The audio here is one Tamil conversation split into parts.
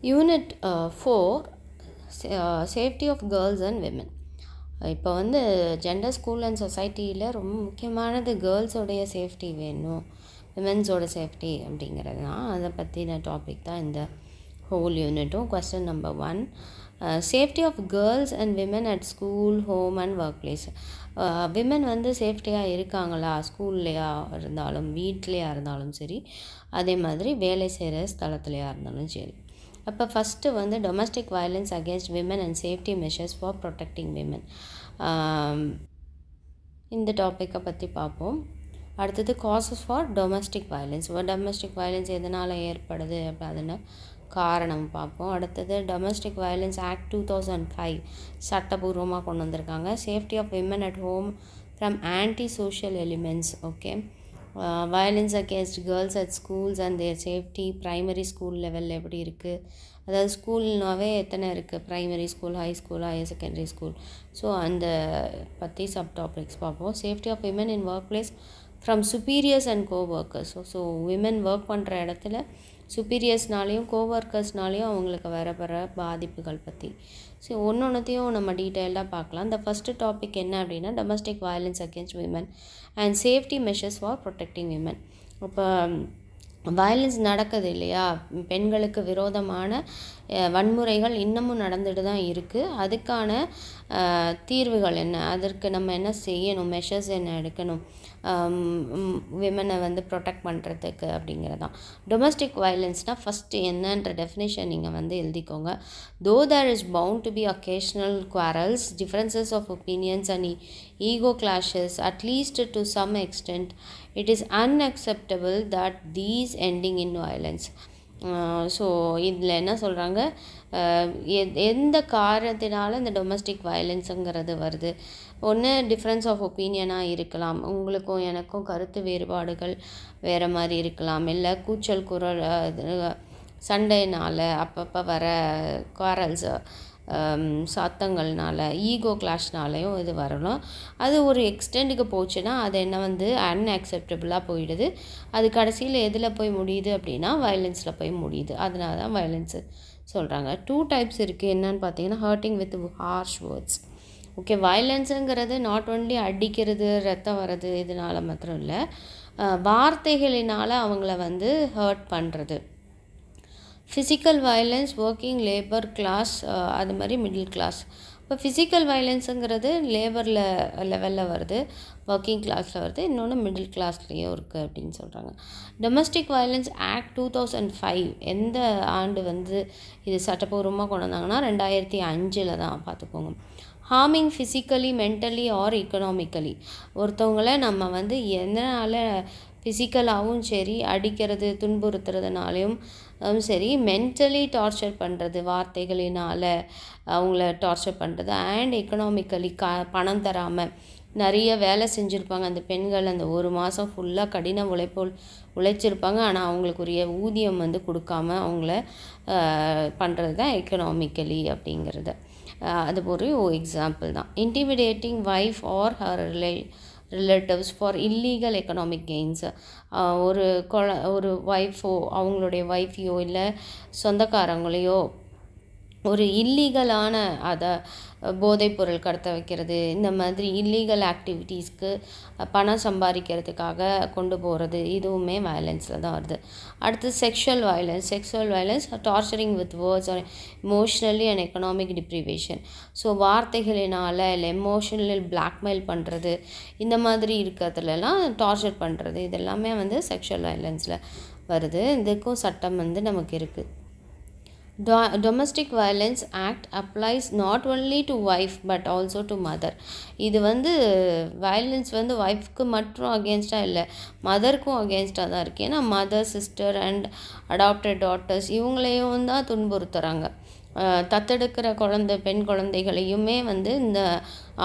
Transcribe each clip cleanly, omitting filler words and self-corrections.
Unit 4 safety of girls and women. இப்போ வந்து ஜெண்டர் ஸ்கூல் அண்ட் சொசைட்டியில் ரொம்ப முக்கியமானது கேர்ள்ஸோடைய சேஃப்டி வேணும், விமென்ஸோட சேஃப்டி அப்படிங்கிறது தான். அதை பற்றின டாபிக் தான் இந்த ஹோல் யூனிட்டும். Question number 1, safety of girls and women at school, home and work place. Women வந்து சேஃப்டியாக இருக்காங்களா, ஸ்கூல்லையா இருந்தாலும் வீட்லேயா இருந்தாலும் சரி, அதே மாதிரி வேலை செய்கிற ஸ்தலத்துலையா இருந்தாலும் சரி. அப்போ ஃபஸ்ட்டு வந்து domestic violence against women and safety measures for protecting women, இந்த டாப்பிக்கை பற்றி பார்ப்போம். அடுத்தது causes for domestic violence, domestic violence எதனால் ஏற்படுது அப்படி அதுன்னு காரணம் பார்ப்போம். அடுத்தது டொமஸ்டிக் வயலன்ஸ் ஆக்ட் 2005 சட்டபூர்வமாக கொண்டு வந்திருக்காங்க. Safety of women at home from anti social elements. Okay, violence against girls at schools and their safety, primary school லெவலில் எப்படி இருக்குது, அதாவது ஸ்கூல்னாவே எத்தனை இருக்குது, primary school, high school, higher secondary school. So அந்த பற்றி சப் டாபிக்ஸ் பார்ப்போம். Safety of women in work place from superiors and coworkers. So women work பண்ணுற இடத்துல சுப்பீரியர்ஸ்னாலேயும் கோவொர்க்கர்ஸ்னாலேயும் அவங்களுக்கு வர பாதிப்புகள் பற்றி ஒன்றொன்றுத்தையும் நம்ம டீட்டெயிலாக பார்க்கலாம். இந்த ஃபஸ்ட்டு டாபிக் என்ன அப்படின்னா domestic violence against women and safety measures for protecting women. இப்போ வயலன்ஸ் நடக்குது இல்லையா, பெண்களுக்கு விரோதமான வன்முறைகள் இன்னமும் நடந்துட்டு தான் இருக்குது. அதுக்கான தீர்வுகள் என்ன, அதற்கு நம்ம என்ன செய்யணும், மெஷர்ஸ் என்ன எடுக்கணும் விமனை வந்து ப்ரொடெக்ட் பண்ணுறதுக்கு அப்படிங்கிறதான். டொமஸ்டிக் வயலன்ஸ்னால் ஃபஸ்ட்டு என்னன்ற டெஃபினேஷன் நீங்கள் வந்து எழுதிக்கோங்க. Though there is bound to be occasional quarrels, differences of opinions and ego clashes, at least to some extent it is unacceptable that these ending in violence. So இதில் என்ன சொல்கிறாங்க, எந்த காரணத்தினால இந்த டொமஸ்டிக் வயலன்ஸுங்கிறது வருது. ஒன்று டிஃப்ரென்ஸ் ஆஃப் ஒப்பீனியனாக இருக்கலாம், உங்களுக்கும் எனக்கும் கருத்து வேறுபாடுகள் வேறு மாதிரி இருக்கலாம், இல்லை கூச்சல் குரல் சண்டைனால் அப்பப்போ வர குவாரல்ஸ் சத்தங்கள்னால, ஈகோ கிளாஷ்னாலையும் இது வரணும். அது ஒரு எக்ஸ்டெண்டுக்கு போச்சுன்னா அது என்ன வந்து அன்அக்செப்டபுளாக போயிடுது. அது கடைசியில் எதில் போய் முடியுது அப்படின்னா வயலன்ஸில் போய் முடியுது. அதனால தான் வயலன்ஸு சொல்கிறாங்க. 2 டைப்ஸ் இருக்குது. என்னன்னு பார்த்தீங்கன்னா hurting with harsh words. Okay, வயலன்ஸுங்கிறது நாட் ஒன்லி அடிக்கிறது, ரத்தம் வர்றது இதனால் மாத்திரம் இல்லை, வார்த்தைகளினால் அவங்கள வந்து ஹர்ட் பண்ணுறது. Physical violence working labour class, அது மாதிரி மிடில் கிளாஸ். இப்போ ஃபிசிக்கல் வயலன்ஸுங்கிறது லேபரில் லெவலில் வருது, ஒர்க்கிங் கிளாஸில் வருது, இன்னொன்று மிடில் கிளாஸ்லேயும் இருக்குது அப்படின்னு சொல்கிறாங்க. டொமஸ்டிக் வயலன்ஸ் ஆக்ட் 2005 எந்த ஆண்டு வந்து இது சட்டப்பூர்வமாக கொண்டு வந்தாங்கன்னா 2005 தான், பார்த்துக்கோங்க. Harming physically, mentally or economically, ஒருத்தவங்களை நம்ம வந்து எதனால் ஃபிசிக்கலாகவும் சரி, அடிக்கிறது துன்புறுத்துறதுனாலையும் சரி, மென்டலி டார்ச்சர் பண்ணுறது, வார்த்தைகளினால் அவங்கள டார்ச்சர் பண்ணுறது, அண்ட் எக்கனாமிக்கலி பணம் தராமல் நிறைய வேலை செஞ்சுருப்பாங்க அந்த பெண்கள், அந்த ஒரு மாதம் ஃபுல்லாக கடின உழைச்சிருப்பாங்க, ஆனால் அவங்களுக்குரிய ஊதியம் வந்து கொடுக்காம அவங்கள பண்ணுறது தான் எக்கனாமிக்கலி அப்படிங்கிறது. அது ஒரு எக்ஸாம்பிள் தான். Intimidating wife R her relatives for illegal economic gains, ஒரு ஒய்ஃபோ அவங்களுடைய ஒய்ஃபையோ இல்லை சொந்தக்காரங்களையோ ஒரு இல்லீகலான அதை போதைப்பொருள் கடத்த வைக்கிறது, இந்த மாதிரி இல்லீகல் ஆக்டிவிட்டீஸ்க்கு பணம் சம்பாதிக்கிறதுக்காக கொண்டு போகிறது, இதுவுமே வயலன்ஸில் தான் வருது. அடுத்து sexual violence torturing with words or emotionally and economic deprivation. So வார்த்தைகளினால் இல்லை எமோஷனல் பிளாக்மெயில் பண்ணுறது, இந்த மாதிரி இருக்கிறதுலலாம் டார்ச்சர் பண்ணுறது, இதெல்லாமே வந்து செக்ஷுவல் வயலன்ஸில் வருது. இதுக்கும் சட்டம் வந்து நமக்கு இருக்குது. Domestic violence act applies not only to wife but also to mother. இது வந்து வயலன்ஸ் வந்து ஒய்ஃப்க்கு மட்டும் அகேன்ஸ்டாக இல்லை, மதருக்கும் அகேன்ஸ்டாக தான் இருக்குது. ஏன்னா mother, sister and adopted daughters இவங்களையும் தான் துன்புறுத்துகிறாங்க. தத்தெடுக்கிற பெண் குழந்தைகளையுமே வந்து இந்த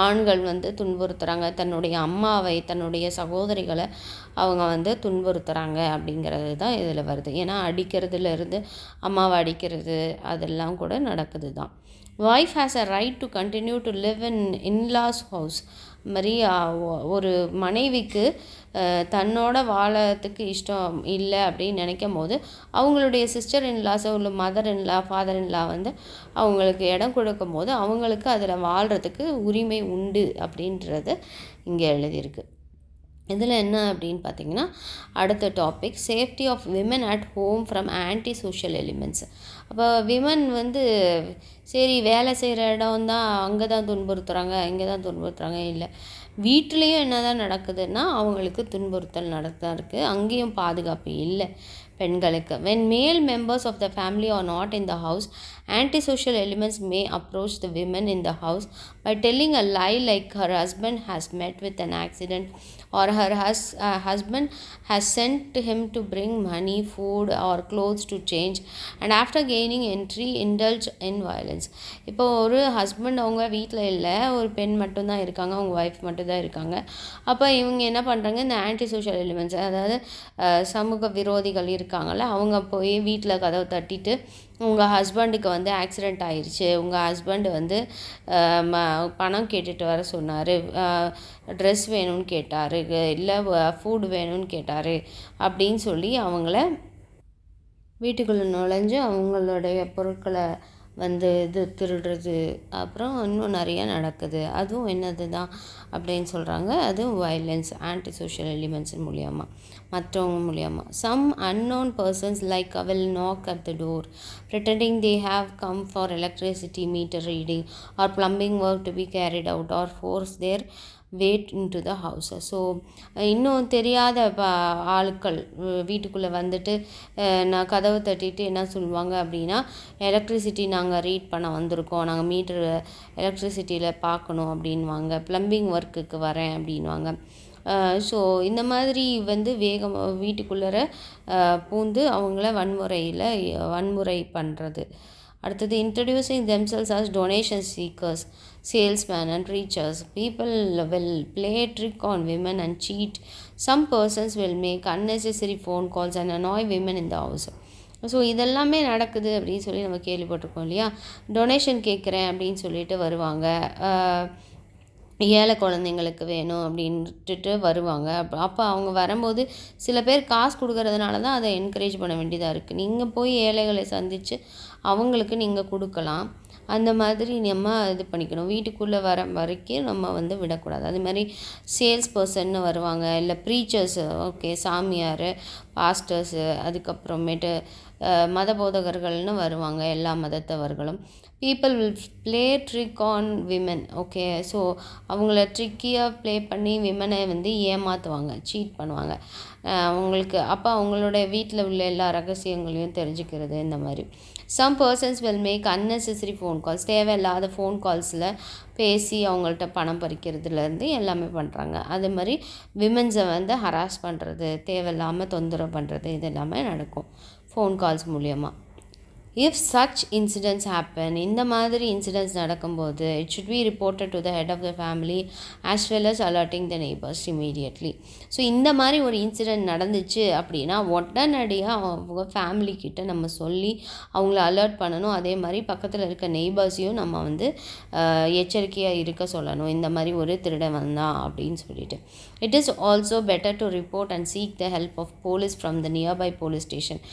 ஆண்கள் வந்து துன்புறுத்துகிறாங்க, தன்னுடைய அம்மாவை, தன்னுடைய சகோதரிகளை அவங்க வந்து துன்புறுத்துகிறாங்க அப்படிங்கிறது தான் இதில் வருது. ஏன்னா அடிக்கிறதுலேருந்து அம்மாவை அடிக்கிறது அதெல்லாம் கூட நடக்குது தான். Wife has a right to continue to live in in-laws house. மாதிரி ஒரு மனைவிக்கு தன்னோட வாழறதுக்கு இஷ்டம் இல்லை அப்படின்னு நினைக்கும் போது அவங்களுடைய சிஸ்டர் இன்லாஸோ இல்லை மதர் இன்லா ஃபாதர் இன்லா வந்து அவங்களுக்கு இடம் கொடுக்கும் போது அவங்களுக்கு அதில் வாழ்கிறதுக்கு உரிமை உண்டு அப்படின்றது இங்கே எழுதியிருக்கு. இதில் என்ன அப்படின்னு பார்த்தீங்கன்னா அடுத்த topic safety of women at home from anti social elements. அப்போ விமன் வந்து சரி வேலை செய்கிற இடம் தான் அங்கே தான் துன்புறுத்துகிறாங்க இங்கே தான் துன்புறுத்துகிறாங்க, இல்லை வீட்டிலையும் என்ன தான் நடக்குதுன்னா அவங்களுக்கு துன்புறுத்தல் நடத்தான் இருக்குது, அங்கேயும் பாதுகாப்பு இல்லை பெண்களுக்கு. when male members of the family are not in the house, antisocial elements may approach the women in the house by telling a lie like her husband has met with an accident or her husband has sent him to bring money, food or clothes to change, and after gaining entry indulge in violence. இப்போ ஒரு ஹஸ்பண்ட் அவங்க வீட்டில் இல்லை, ஒரு பெண் மட்டும்தான் இருக்காங்க, அவங்க ஒய்ஃப் மட்டும்தான் இருக்காங்க. அப்போ இவங்க என்ன பண்ணுறாங்க, இந்த ஆன்டி சோஷியல் எலிமெண்ட்ஸ் அதாவது சமூக விரோதிகள் இருக்காங்கள்ல, அவங்க போய் வீட்டில் கதவை தட்டிட்டு உங்கள் ஹஸ்பண்டுக்கு வந்து ஆக்சிடெண்ட் ஆயிடுச்சு, உங்கள் ஹஸ்பண்டு வந்து பணம் கேட்டுட்டு வர சொன்னார், ட்ரெஸ் வேணும்னு கேட்டார், இல்லை ஃபுட் வேணும்னு கேட்டார் அப்படின்னு சொல்லி அவங்கள வீட்டுக்குள்ளே நுழைஞ்சு அவங்களுடைய பொருட்களை வந்து இது திருடுறது, அப்புறம் இன்னும் நிறைய நடக்குது. அதுவும் என்னது தான் அப்படின்னு சொல்கிறாங்க, அதுவும் வயலன்ஸ் ஆன்டி சோஷியல் எலிமெண்ட்ஸ் மூலியமாக மற்றவங்க மூலியமாக. Some unknown persons like will knock at the door pretending they have come for electricity meter reading or plumbing work to be carried out or force their weight into the house. So இன்னும் தெரியாத ஆட்கள் வீட்டுக்குள்ளே வந்துட்டு நான் கதவை தட்டிட்டு என்ன சொல்லுவாங்க அப்படின்னா, எலக்ட்ரிசிட்டி நாங்கள் ரீட் பண்ண வந்திருக்கோம், நாங்கள் மீட்டர் எலக்ட்ரிசிட்டியில் பார்க்கணும் அப்படின்வாங்க, ப்ளம்பிங் ஒர்க்குக்கு வரேன் அப்படின்வாங்க. ஸோ இந்த மாதிரி வந்து வீட்டுக்குள்ளே பூந்து அவங்கள வன்முறை பண்ணுறது. அடுத்தது introducing themselves as donation seekers, salesmen and preachers. People will play trick on women and cheat. Some persons will make unnecessary phone calls and annoy women in the house. So இதெல்லாமே நடக்குது அப்படின்னு சொல்லி நம்ம கேள்விப்பட்டிருக்கோம் இல்லையா. டொனேஷன் கேட்குறேன் அப்படின்னு சொல்லிட்டு வருவாங்க, ஏழை குழந்தைங்களுக்கு வேணும் அப்படின்ட்டு வருவாங்க. அப்போ அவங்க வரும்போது சில பேர் காசு கொடுக்கறதுனால தான் அதை என்கரேஜ் பண்ண வேண்டியதாக இருக்குது. நீங்கள் போய் ஏழைகளை சந்தித்து அவங்களுக்கு நீங்கள் கொடுக்கலாம், அந்த மாதிரி நம்ம இது பண்ணிக்கணும். வீட்டுக்குள்ளே வர வரைக்கும் நம்ம வந்து விடக்கூடாது. அது மாதிரி சேல்ஸ் பர்சன்னு வருவாங்க, இல்லை ப்ரீச்சர்ஸ், ஓகே சாமியார், பாஸ்டர்ஸு, அதுக்கப்புறமேட்டு மத போதகர்கள்னு வருவாங்க, எல்லா மதத்தவர்களும். People will play trick on women, okay. So அவங்கள ட்ரிக்கியாக ப்ளே பண்ணி விமனை வந்து ஏமாற்றுவாங்க, சீட் பண்ணுவாங்க அவங்களுக்கு. அப்போ அவங்களோட வீட்டில் உள்ள எல்லா ரகசியங்களையும் தெரிஞ்சுக்கிறது இந்த மாதிரி. Some persons will make unnecessary phone calls, தேவையில்லாத ஃபோன் கால்ஸில் பேசி அவங்கள்ட்ட பணம் பறிக்கிறதுலேருந்து எல்லாமே பண்ணுறாங்க. அது மாதிரி விமன்ஸை வந்து ஹராஸ் பண்ணுறது, தேவையில்லாமல் தொந்தரவு பண்ணுறது, இது எல்லாமே நடக்கும் ஃபோன் கால்ஸ் மூலியமாக. இஃப் சச் இன்சிடென்ட்ஸ் ஹேப்பன், இந்த மாதிரி இன்சிடென்ட்ஸ் நடக்கும்போது it should be reported to the head of the family as well as alerting the neighbours immediately. So இந்த மாதிரி ஒரு இன்சிடெண்ட் நடந்துச்சு அப்படின்னா உடனடியாக அவங்க ஃபேமிலிக்கிட்ட நம்ம சொல்லி அவங்கள அலர்ட் பண்ணணும். அதே மாதிரி பக்கத்தில் இருக்க நெய்பர்ஸையும் நம்ம வந்து எச்சரிக்கையாக இருக்க சொல்லணும், இந்த மாதிரி ஒரு திருடன் வந்தான் அப்படின்னு சொல்லிட்டு. It is also better to report and seek the help of police from the nearby police station.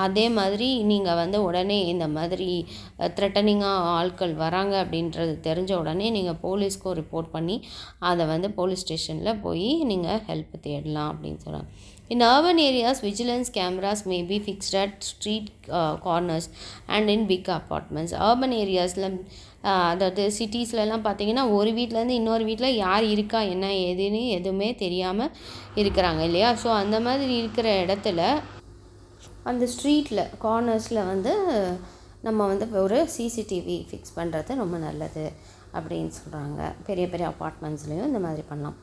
அதே மாதிரி நீங்கள் வந்து உடனே இந்த மாதிரி த்ரெட்டனிங்காக ஆட்கள் வராங்க அப்படின்றது தெரிஞ்ச உடனே நீங்கள் போலீஸ்க்கும் ரிப்போர்ட் பண்ணி அதை வந்து போலீஸ் ஸ்டேஷனில் போய் நீங்கள் ஹெல்ப் தேடலாம் அப்படின்னு சொல்கிறாங்க. In urban areas, vigilance cameras may be fixed at street corners and in big apartments. Urban areasல அதாவது சிட்டிஸ்லலாம் பார்த்தீங்கன்னா ஒரு வீட்டிலேருந்து இன்னொரு வீட்டில் யார் இருக்கா என்ன ஏதுன்னு எதுவுமே தெரியாமல் இருக்கிறாங்க இல்லையா. ஸோ அந்த மாதிரி இருக்கிற இடத்துல அந்த ஸ்ட்ரீட்டில் கார்னர்ஸில் வந்து நம்ம வந்து ஒரு சிசிடிவி ஃபிக்ஸ் பண்ணுறது ரொம்ப நல்லது அப்படின்னு சொல்கிறாங்க. பெரிய பெரிய அப்பார்ட்மெண்ட்ஸ்லேயும் இந்த மாதிரி பண்ணலாம்.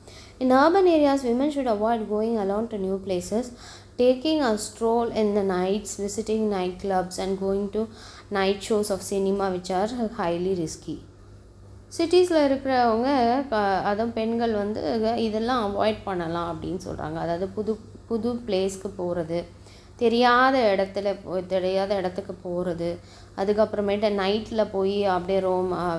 In urban areas, women should avoid going alone to new places, taking a stroll in the nights, visiting night clubs and going to night shows of cinema which are highly risky. சிட்டிஸில் இருக்கிறவங்க அதுவும் பெண்கள் வந்து இதெல்லாம் அவாய்ட் பண்ணலாம் அப்படின்னு சொல்கிறாங்க. அதாவது புது புது பிளேஸ்க்கு போகிறது, தெரியாத இடத்துக்கு போகிறது, அதுக்கப்புறமேட்டு நைட்டில் போய் அப்படியே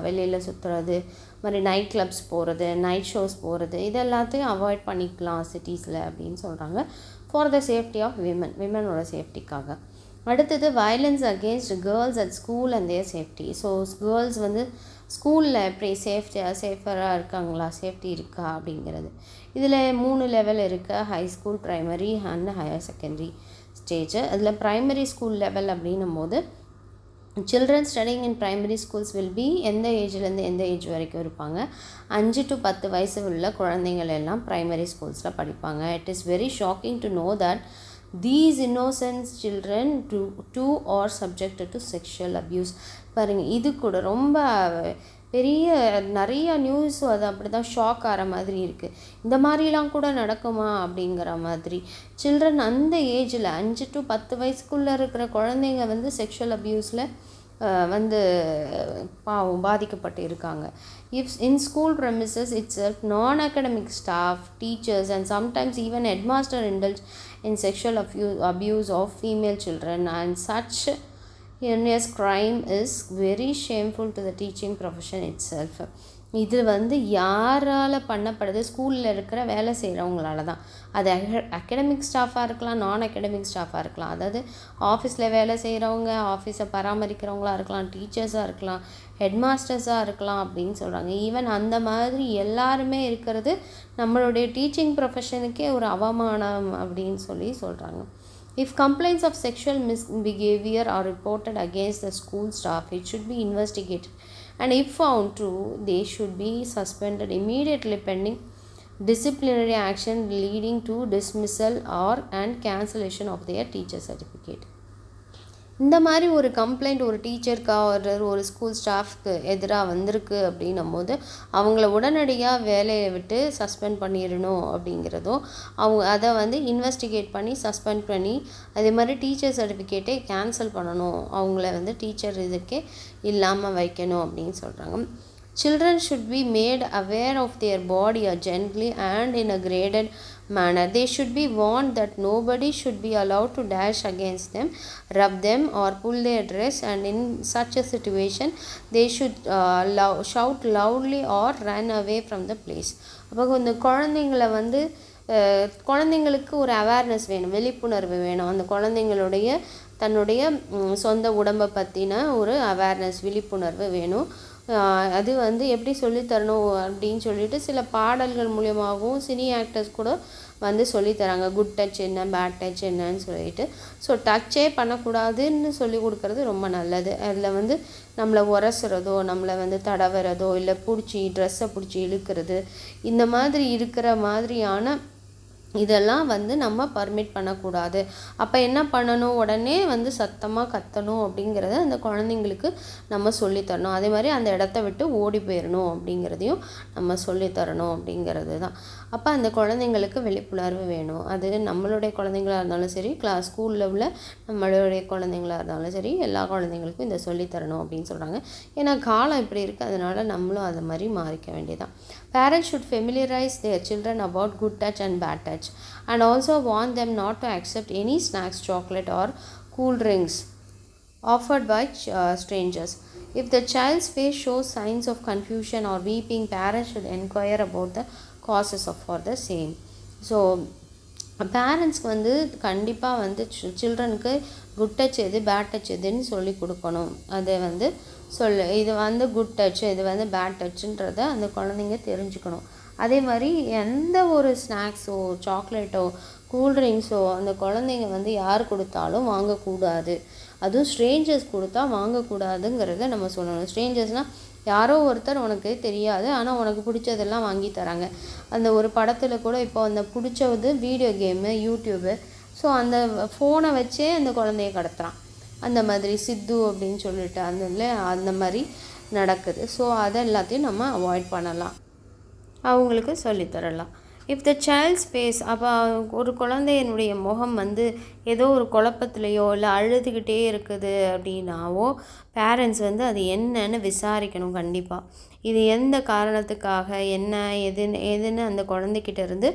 வெளியில் சுற்றுறது, மாதிரி நைட் கிளப்ஸ் போகிறது, நைட் ஷோஸ் போகிறது, இது எல்லாத்தையும் அவாய்ட் பண்ணிக்கலாம் சிட்டிஸில் அப்படின்னு சொல்கிறாங்க. ஃபார் த சேஃப்டி ஆஃப் விமனோட சேஃப்டிக்காக. அடுத்தது violence against girls at school and their safety. So girls வந்து ஸ்கூலில் எப்படி சேஃபராக இருக்காங்களா, சேஃப்டி இருக்கா அப்படிங்கிறது. இதில் 3 லெவல் இருக்குது: high school, primary and higher secondary stage. அதில் ப்ரைமரி ஸ்கூல் லெவல் அப்படின்னும் போது children studying in primary schools will B எந்த ஏஜ்லேருந்து எந்த ஏஜ் வரைக்கும் இருப்பாங்க? 5 to 10 வயசு உள்ள குழந்தைங்கள் எல்லாம் ப்ரைமரி ஸ்கூல்ஸில் படிப்பாங்க. It is very shocking to know that these innocent children too are subjected to sexual abuse. பாருங்கள், இது கூட ரொம்ப நிறைய நியூஸ் அது அப்படி தான் ஷாக் ஆகிற மாதிரி இருக்குது. இந்த மாதிரிலாம் கூட நடக்குமா அப்படிங்கிற மாதிரி. சில்ட்ரன் அந்த ஏஜில் 5 to 10 வயசுக்குள்ளே இருக்கிற குழந்தைங்க வந்து செக்ஷுவல் அப்யூஸில் பாதிக்கப்பட்டு இருக்காங்க. If in school premises itself non-academic staff, teachers and sometimes even headmaster indulge in sexual abuse of female children, and such heinous crime is very shameful to the teaching profession itself. இது யாரால் பண்ணப்படுது? ஸ்கூலில் இருக்கிற வேலை செய்கிறவங்களால தான். அது அகடமிக் ஸ்டாஃபாக இருக்கலாம், நான் அகடமிக் ஸ்டாஃபாக இருக்கலாம். அதாவது ஆஃபீஸில் வேலை செய்கிறவங்க, ஆஃபீஸை பராமரிக்கிறவங்களாக இருக்கலாம், டீச்சர்ஸாக இருக்கலாம், ஹெட்மாஸ்டர்ஸாக இருக்கலாம் அப்படின்னு சொல்கிறாங்க. ஈவன் அந்த மாதிரி எல்லாருமே இருக்கிறது நம்மளுடைய டீச்சிங் ப்ரொஃபஷனுக்கே ஒரு அவமானம் அப்படின்னு சொல்கிறாங்க. If complaints of sexual misbehavior are reported against the school staff, it should be investigated, and if found true, they should be suspended immediately pending disciplinary action leading to dismissal and cancellation of their teacher certificate. இந்த மாதிரி ஒரு கம்ப்ளைண்ட் ஒரு டீச்சருக்கா ஒரு ஸ்கூல் ஸ்டாஃப்க்கு எதிராக வந்திருக்கு அப்படின்னும் போது அவங்கள உடனடியாக வேலையை விட்டு சஸ்பெண்ட் பண்ணிடணும் அப்படிங்கிறதும், அதை இன்வெஸ்டிகேட் பண்ணி சஸ்பெண்ட் பண்ணி அதே மாதிரி டீச்சர் சர்டிஃபிகேட்டை கேன்சல் பண்ணணும், அவங்கள டீச்சர் இதுக்கே இல்லாமல் வைக்கணும் அப்படின்னு சொல்கிறாங்க. Children should be made aware of their body gently and in a graded manner. They should be warned that nobody should be allowed to dash against them, rub them or pull their dress, and in such a situation they should shout loudly or run away from the place. அப்போ இந்த குழந்தைங்களுக்கு ஒரு அவேர்னஸ் வேணும், விழிப்புணர்வு வேணும். அந்த குழந்தைங்களுடைய தன்னுடைய சொந்த உடம்பை பற்றின ஒரு அவேர்னஸ், விழிப்புணர்வு வேணும். அது எப்படி சொல்லித்தரணும் அப்படின்னு சொல்லிட்டு சில பாடல்கள் மூலியமாகவும் சினி ஆக்டர்ஸ் கூட சொல்லித்தராங்க. குட் டச் என்ன, பேட் டச் என்னன்னு சொல்லிட்டு. ஸோ டச்சே பண்ணக்கூடாதுன்னு சொல்லி கொடுக்கறது ரொம்ப நல்லது. அதில் நம்மளை உரசுறதோ, நம்மளை தடவுறதோ, இல்லை ட்ரெஸ்ஸை பிடிச்சி இழுக்கிறது, இந்த மாதிரி இருக்கிற மாதிரியான இதெல்லாம் நம்ம பர்மிட் பண்ணக்கூடாது. அப்போ என்ன பண்ணணும்? உடனே சத்தமாக கத்தணும் அப்படிங்கிறத அந்த குழந்தைங்களுக்கு நம்ம சொல்லித்தரணும். அதே மாதிரி அந்த இடத்த விட்டு ஓடி போயிடணும் அப்படிங்கிறதையும் நம்ம சொல்லித்தரணும் அப்படிங்கிறது தான். அப்போ அந்த குழந்தைங்களுக்கு விழிப்புணர்வு வேணும். அது நம்மளுடைய குழந்தைங்களாக இருந்தாலும் சரி, ஸ்கூலில் உள்ள நம்மளுடைய குழந்தைங்களாக இருந்தாலும் சரி, எல்லா குழந்தைங்களுக்கும் இதை சொல்லித்தரணும் அப்படின்னு சொல்கிறாங்க. ஏன்னா காலம் இப்படி இருக்குது, அதனால் நம்மளும் அதை மாதிரி மாறிக்க வேண்டியதான். Parents should familiarize their children about good touch and bad touch, and also warn them not to accept any snacks, chocolate or cool drinks offered by strangers. If the child's face shows signs of confusion or weeping, parents should inquire about the causes for the same. So பேரண்ட்ஸ்க்கு கண்டிப்பாக சில்ட்ரனுக்கு குட் டச் எது, பேட் டச் எதுன்னு சொல்லி கொடுக்கணும். அதை இது குட் டச், இது பேட் டச்சுன்றதை அந்த குழந்தைங்க தெரிஞ்சுக்கணும். அதே மாதிரி எந்த ஒரு ஸ்நாக்ஸோ, சாக்லேட்டோ, கூல்ட்ரிங்க்ஸோ அந்த குழந்தைங்க யார் கொடுத்தாலும் வாங்கக்கூடாது. அதுவும் ஸ்ட்ரேஞ்சர்ஸ் கொடுத்தா வாங்கக்கூடாதுங்கிறத நம்ம சொல்லணும். ஸ்ட்ரேஞ்சர்ஸ்னால் யாரோ ஒருத்தர் உனக்கு தெரியாது, ஆனால் உனக்கு பிடிச்சதெல்லாம் வாங்கி தராங்க. அந்த ஒரு படத்தில் கூட இப்போ அந்த பிடிச்சது வீடியோ கேமு, யூடியூபு, ஸோ அந்த ஃபோனை வச்சே அந்த குழந்தைய கடத்துகிறான். அந்த மாதிரி சித்து அப்படின்னு சொல்லிட்டு அந்த மாதிரி நடக்குது. ஸோ அதை எல்லாத்தையும் நம்ம அவாய்ட் பண்ணலாம், அவங்களுக்கு சொல்லித்தரலாம். இஃப் த சைல்ட்ஸ் ஃபேஸ், அப்போ ஒரு குழந்தையினுடைய முகம் வந்து ஏதோ ஒரு குழப்பத்துலையோ இல்லை அழுதுகிட்டே இருக்குது அப்படின்னாவோ பேரண்ட்ஸ் வந்து அது என்னன்னு விசாரிக்கணும் கண்டிப்பாக. இது எந்த காரணத்துக்காக, என்ன எதுன்னு அந்த குழந்தைகிட்ட இருந்து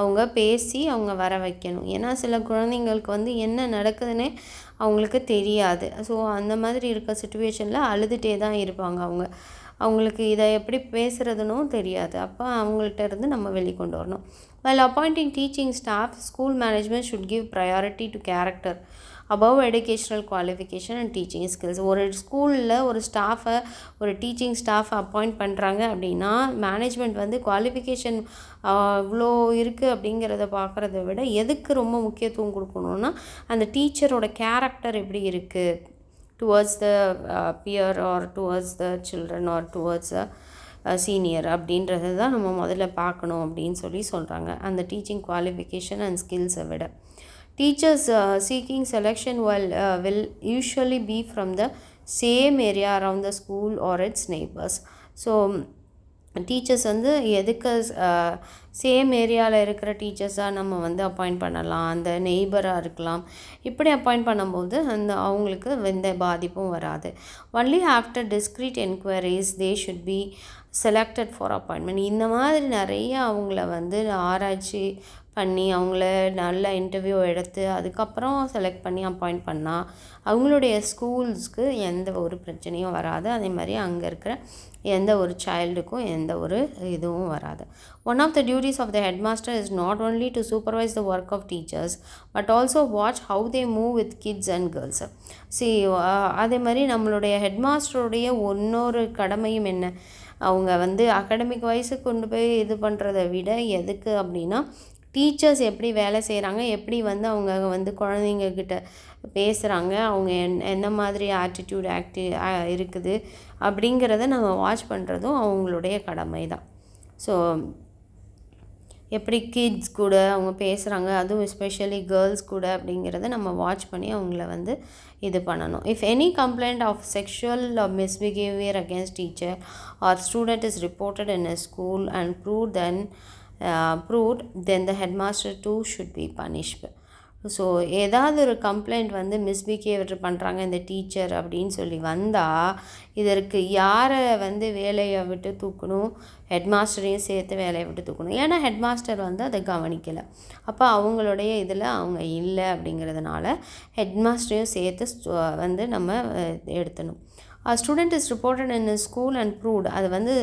அவங்க பேசி அவங்க வர வைக்கணும். ஏன்னா சில குழந்தைங்களுக்கு வந்து என்ன நடக்குதுன்னே அவங்களுக்கு தெரியாது. ஸோ அந்த மாதிரி இருக்க சுச்சுவேஷனில் அழுதுகிட்டே தான் இருப்பாங்க அவங்களுக்கு இதை எப்படி பேசுகிறதுனும் தெரியாது. அப்போ அவங்கள்ட்ட இருந்து நம்ம வெளிக்கொண்டு வரணும். While appointing teaching staff, school management should give priority to character above educational qualification and teaching skills. ஒரு ஸ்கூலில் ஒரு ஸ்டாஃபை, ஒரு டீச்சிங் ஸ்டாஃபை அப்பாயிண்ட் பண்ணுறாங்க அப்படின்னா மேனேஜ்மெண்ட் வந்து குவாலிஃபிகேஷன் இவ்வளோ இருக்குது அப்படிங்கிறத பார்க்குறத விட எதுக்கு ரொம்ப முக்கியத்துவம் கொடுக்கணுன்னா அந்த டீச்சரோட கேரக்டர் எப்படி இருக்குது towards the peer or towards the children or towards the senior அப்படின்றது தான் நம்ம முதல்ல பார்க்கணும் அப்படின்னு சொல்கிறாங்க. அந்த டீச்சிங் குவாலிஃபிகேஷன் அண்ட் ஸ்கில்ஸை விட teachers seeking selection will usually be from the same area around the school or its neighbors. So teachers வந்து எதுக்கு சேம் ஏரியாவில் இருக்கிற டீச்சர்ஸாக நம்ம வந்து அப்பாயிண்ட் பண்ணலாம், அந்த நெய்பராக இருக்கலாம். இப்படி அப்பாயிண்ட் பண்ணும்போது அவங்களுக்கு எந்த பாதிப்பும் வராது. Only after discrete enquiries they should be selected for appointment. இந்த மாதிரி நிறைய அவங்கள வந்து ஆராய்ச்சி பண்ணி அவங்கள நல்ல இன்டர்வியூ எடுத்து அதுக்கப்புறம் செலக்ட் பண்ணி அப்பாயிண்ட் பண்ணால் அவங்களுடைய ஸ்கூல்ஸ்க்கு எந்த ஒரு பிரச்சனையும் வராது. அதே மாதிரி அங்கே இருக்கிற எந்த ஒரு சைல்டுக்கும் எந்த ஒரு இதுவும் வராது. One of the duties of the headmaster is not only to supervise the work of teachers but also watch how they move with kids and girls. அதே மாதிரி நம்மளுடைய ஹெட்மாஸ்டருடைய இன்னொரு கடமையும் என்ன, அவங்க வந்து அகாடமிக் வைஸு கொண்டு போய் இது பண்ணுறதை விட எதுக்கு அப்படின்னா டீச்சர்ஸ் எப்படி வேலை செய்கிறாங்க, எப்படி வந்து அவங்க வந்து குழந்தைங்கக்கிட்ட பேசுகிறாங்க, அவங்க என்ன மாதிரி ஆட்டிடியூட் இருக்குது அப்படிங்கிறத நம்ம வாட்ச் பண்ணுறதும் அவங்களுடைய கடமை தான். ஸோ எப்படி கிட்ஸ் கூட அவங்க பேசுகிறாங்க, அதுவும் எஸ்பெஷலி கேர்ள்ஸ் கூட அப்படிங்கிறத நம்ம வாட்ச் பண்ணி அவங்கள வந்து இது பண்ணணும். If any complaint of sexual misbehaviour against teacher or student is reported in a school and proved then the headmaster too should be punished. So ஏதாவது ஒரு கம்ப்ளைண்ட் வந்து மிஸ்பிஹேவியர் பண்ணுறாங்க இந்த டீச்சர் அப்படின்னு வந்தால் இதற்கு யாரை வந்து வேலையை விட்டு தூக்கணும், ஹெட்மாஸ்டரையும் சேர்த்து வேலையை விட்டு தூக்கணும். ஏன்னா ஹெட்மாஸ்டர் வந்து அதை கவனிக்கலை, அப்போ அவங்களுடைய இதில் அவங்க இல்லை அப்படிங்கிறதுனால ஹெட்மாஸ்டரையும் சேர்த்து வந்து நம்ம எடுத்தணும். Student is reported in school and proved, அது வந்து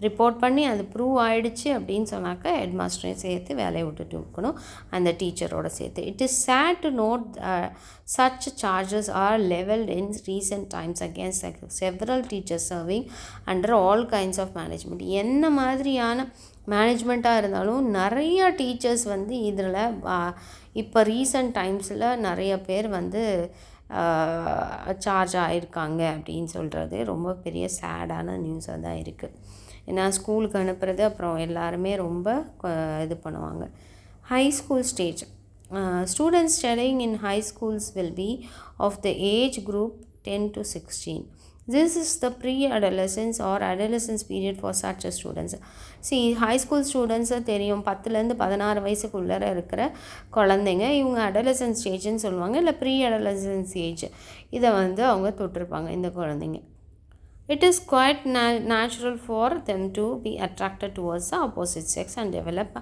ரிப்போர்ட் பண்ணி அது ப்ரூவ் ஆகிடுச்சு அப்படின்னு சொன்னாக்கா ஹெட்மாஸ்டரையும் சேர்த்து வேலையை விட்டுட்டு இருக்கணும் அந்த டீச்சரோட சேர்த்து. It is sad to note such charges are levelled in recent times against several teachers serving under all kinds of management. என்ன மாதிரியான மேனேஜ்மெண்ட்டாக இருந்தாலும் நிறைய டீச்சர்ஸ் வந்து இதில் இப்போ ரீசெண்ட் டைம்ஸில் நிறைய பேர் வந்து சார்ஜ் ஆகிருக்காங்க அப்படின்னு சொல்கிறது ரொம்ப பெரிய சேடான நியூஸாக தான் இருக்குது. ஏன்னா ஸ்கூலுக்கு அனுப்புறது அப்புறம் எல்லாருமே ரொம்ப இது பண்ணுவாங்க. High school stage students studying in high schools will be of the age group 10 to 16. This is the pre-adolescence or adolescence period for such students. high school students தெரியும் 10லேருந்து 16 வயசுக்குள்ளே இருக்கிற குழந்தைங்க, இவங்க adolescence ஸ்டேஜ்னு சொல்லுவாங்க, இல்லை pre-adolescence ஏஜ், இதை வந்து அவங்க தொட்டிருப்பாங்க இந்த குழந்தைங்க. It is quite natural for them to be attracted towards the opposite sex and develop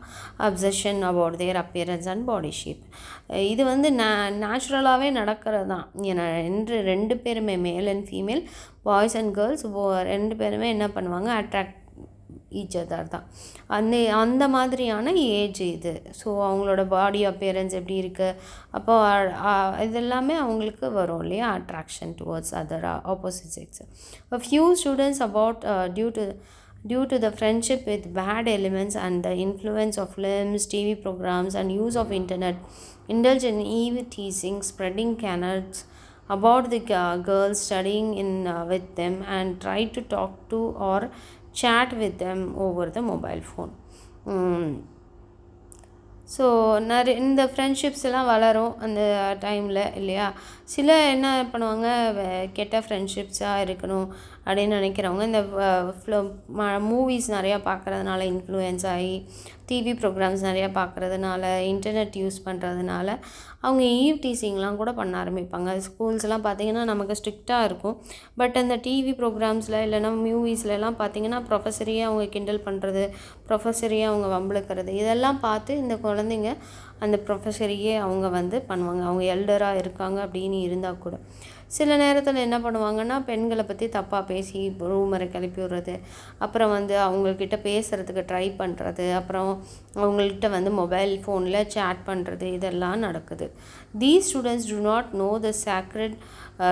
obsession about their appearance and body shape. இது வந்து நேச்சுரலாகவே நடக்கிறது தான். ஏன்னா ரெண்டு பேருமே மேல் and female, boys and girls ரெண்டு பேருமே என்ன பண்ணுவாங்க, அட்ராக்ட் ஈச் அதர் தான். அந்த மாதிரியான ஏஜ் இது. ஸோ அவங்களோட பாடி அப்பியரன்ஸ் எப்படி இருக்குது, அப்போ இதெல்லாமே அவங்களுக்கு வரும் இல்லையா, attraction towards other opposite sex. Few students about due to the friendship with bad elements and the influence of films, TV programs and use of internet, indulge in eve teasing, spreading canards about the girls, studying in with them and try to talk to or chat with them over the mobile phone. So இந்த ஃப்ரெண்ட்ஷிப்ஸ் எல்லாம் வளரும் அந்த டைமில் இல்லையா. சில என்ன பண்ணுவாங்க, கெட்ட ஃப்ரெண்ட்ஷிப்ஸாக இருக்கணும் அப்படின்னு நினைக்கிறவங்க இந்த மூவிஸ் நிறையா பார்க்குறதுனால இன்ஃப்ளூயன்ஸ் ஆகி, டிவி ப்ரோக்ராம்ஸ் நிறையா பார்க்குறதுனால, இன்டர்நெட் யூஸ் பண்ணுறதுனால அவங்க ஈவ் டீசிங்லாம் கூட பண்ண ஆரம்பிப்பாங்க. ஸ்கூல்ஸ்லாம் பார்த்திங்கன்னா நமக்கு ஸ்ட்ரிக்டாக இருக்கும். பட் அந்த டிவி ப்ரோக்ராம்ஸில் இல்லைனா மூவிஸ்லலாம் பார்த்திங்கன்னா ப்ரொஃபஸரையே அவங்க கிண்டல் பண்ணுறது, ப்ரொஃபஸரையே அவங்க வம்பிழுக்கிறது, இதெல்லாம் பார்த்து இந்த குழந்தைங்க அந்த ப்ரொஃபஸரையே அவங்க பண்ணுவாங்க. அவங்க எல்டராக இருக்காங்க அப்படின்னு இருந்தால் கூட சில நேரத்தில் என்ன பண்ணுவாங்கன்னா, பெண்களை பற்றி தப்பாக பேசி ரூமரை கிளப்பி விடுறது, அப்புறம் அவங்கக்கிட்ட பேசுகிறதுக்கு ட்ரை பண்ணுறது, அப்புறம் அவங்கள்கிட்ட மொபைல் ஃபோனில் சேட் பண்ணுறது, இதெல்லாம் நடக்குது. These students do not know the sacred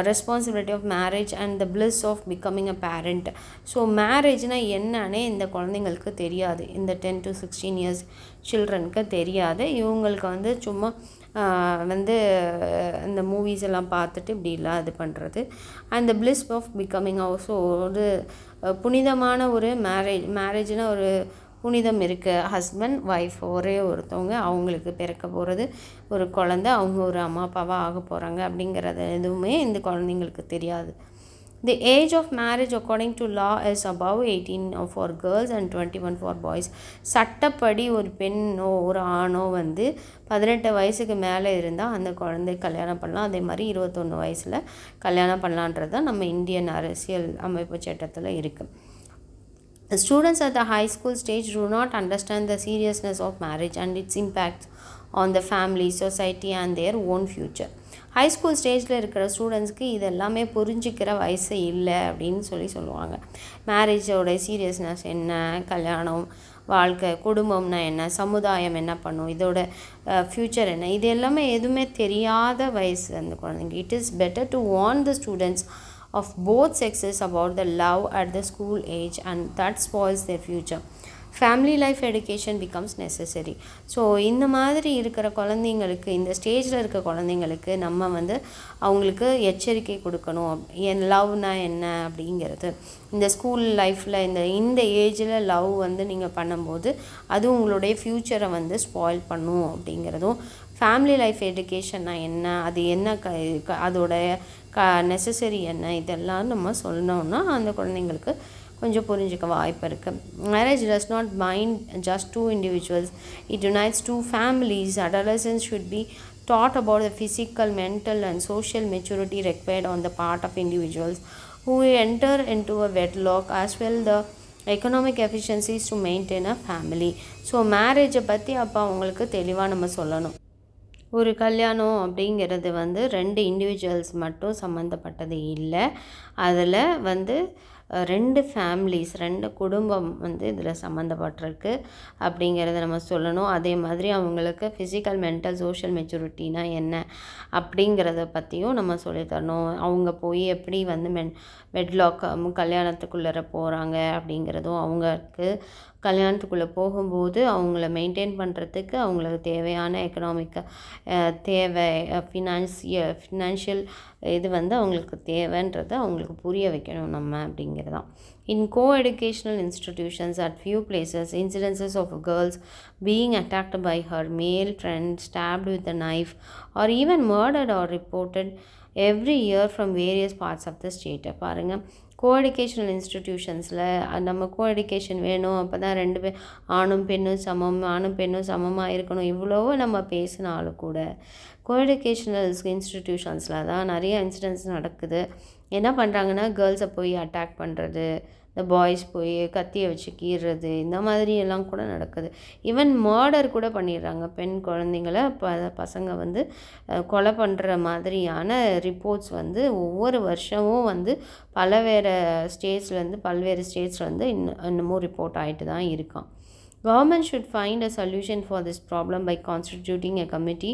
responsibility of marriage and the bliss of becoming a parent. So மேரேஜ்னால் என்னன்னே இந்த குழந்தைங்களுக்கு தெரியாது. இந்த 10 to 16 இயர்ஸ் சில்ட்ரனுக்கு தெரியாது. இவங்களுக்கு சும்மா இந்த மூவிஸ் எல்லாம் பார்த்துட்டு இப்படிலாம் இது பண்ணுறது. And the bliss of becoming also ஒரு புனிதமான ஒரு மேரேஜ்னால் ஒரு புனிதம் இருக்குது. ஹஸ்பண்ட் ஒய்ஃப் ஒரே ஒருத்தவங்க, அவங்களுக்கு பிறக்க போகிறது ஒரு குழந்தை, அவங்க ஒரு அம்மா அப்பாவாக ஆக போகிறாங்க அப்படிங்கிறது எதுவுமே இந்த குழந்தைங்களுக்கு தெரியாது. The age of marriage according to law is above 18 for girls and 21 for boys. சட்டப்படி ஒரு பெண்ணோ ஒரு ஆணோ 18 வயசுக்கு மேலே இருந்தால் அந்த குழந்தை கல்யாணம் பண்ணலாம். அதே மாதிரி 21 வயசில் கல்யாணம் பண்ணலான்றது தான் நம்ம இந்தியன் அரசியல் அமைப்பு சட்டத்தில் இருக்குது. The students at the high school stage do not understand the seriousness of marriage and its impacts on the family, society and their own future. High school ஸ்டேஜில் இருக்கிற ஸ்டூடெண்ட்ஸ்க்கு இது எல்லாமே புரிஞ்சிக்கிற வயசு இல்லை அப்படின்னு சொல்லுவாங்க. மேரேஜோட சீரியஸ்னஸ் என்ன, கல்யாணம், வாழ்க்கை, குடும்பம்னா என்ன, சமுதாயம் என்ன பண்ணும், இதோட ஃப்யூச்சர் என்ன, இது எல்லாமே எதுவுமே தெரியாத வயசு அந்த குழந்தைங்க. It is better to warn the students of both sexes about the love at the school age and that spoils their future. Family life education becomes necessary. So இந்த மாதிரி இருக்கிற குழந்தைங்களுக்கு, இந்த ஸ்டேஜில் இருக்க குழந்தைங்களுக்கு நம்ம அவங்களுக்கு எச்சரிக்கை கொடுக்கணும். லவ்னா என்ன அப்படிங்கிறது, இந்த ஸ்கூல் லைஃப்பில் இந்த ஏஜில் லவ் நீங்கள் பண்ணும்போது அது உங்களுடைய ஃப்யூச்சரை ஸ்பாயில் பண்ணும் அப்படிங்கிறதும், ஃபேமிலி லைஃப் எஜுகேஷன்னா என்ன, அது என்ன அதோடைய நெசசரி என்ன, இதெல்லாம் நம்ம சொன்னோம்னா அந்த குழந்தைங்களுக்கு கொஞ்சம் புரிஞ்சிக்க வாய்ப்பு இருக்குது. Marriage does not bind just two individuals, it unites two families. Adolescents should be taught about the physical, mental and social maturity required on the part of individuals who enter into a wedlock, as well the economic efficiencies to maintain a family. So மேரேஜை பற்றி அப்போ அவங்களுக்கு தெளிவாக நம்ம சொல்லணும். ஒரு கல்யாணம் அப்படிங்கிறது 2 இண்டிவிஜுவல்ஸ் மட்டும் சம்மந்தப்பட்டது இல்லை. அதில் 2 ஃபேமிலிஸ், 2 குடும்பம் இதில் சம்மந்தப்பட்டிருக்கு அப்படிங்கிறத நம்ம சொல்லணும். அதே மாதிரி அவங்களுக்கு ஃபிசிக்கல், மென்டல், சோஷியல் மெச்சூரிட்டினா என்ன அப்படிங்கிறத பற்றியும் நம்ம சொல்லித்தரணும். அவங்க போய் எப்படி வெட்லாக் கல்யாணத்துக்குள்ளே போகிறாங்க அப்படிங்கிறதும், அவங்களுக்கு கல்யாணத்துக்குள்ளே போகும்போது அவங்கள மெயின்டைன் பண்ணுறதுக்கு அவங்களுக்கு தேவையான எக்கனாமிக் தேவை, ஃபினான்ஷியல் இது அவங்களுக்கு தேவைன்றதை அவங்களுக்கு புரிய வைக்கணும் நம்ம அப்படிங்கிறது தான். In co-educational institutions at few places, incidences of girls being attacked by her male friend, stabbed with a knife or even murdered are reported every year from various parts of the state. பாருங்கள், கோஎடுகேஷனல் இன்ஸ்டிடியூஷன்ஸில் நம்ம கோஎடுகேஷன் வேணும், அப்போ தான் 2 பேர் ஆணும் பெண்ணும் சமமாக இருக்கணும், இவ்வளவோ நம்ம பேசினாலும் கூட கோஎடுகேஷனல் இன்ஸ்டிடியூஷன்ஸில் தான் நிறைய இன்சிடென்ட்ஸ் நடக்குது. என்ன பண்ணுறாங்கன்னா, கேர்ள்ஸை போய் அட்டாக் பண்ணுறது, இந்த பாய்ஸ் போய் கத்தியை வச்சு கீறுறது, இந்த மாதிரி எல்லாம் கூட நடக்குது. ஈவன் மர்டர் கூட பண்ணிடுறாங்க. பெண் குழந்தைங்கள பசங்க கொலை பண்ணுற மாதிரியான ரிப்போர்ட்ஸ் ஒவ்வொரு வருஷமும் பல்வேறு ஸ்டேட்ஸில் இன்னமும் ரிப்போர்ட் ஆகிட்டு தான் இருக்கான். Government should find a solution for this problem by constituting a committee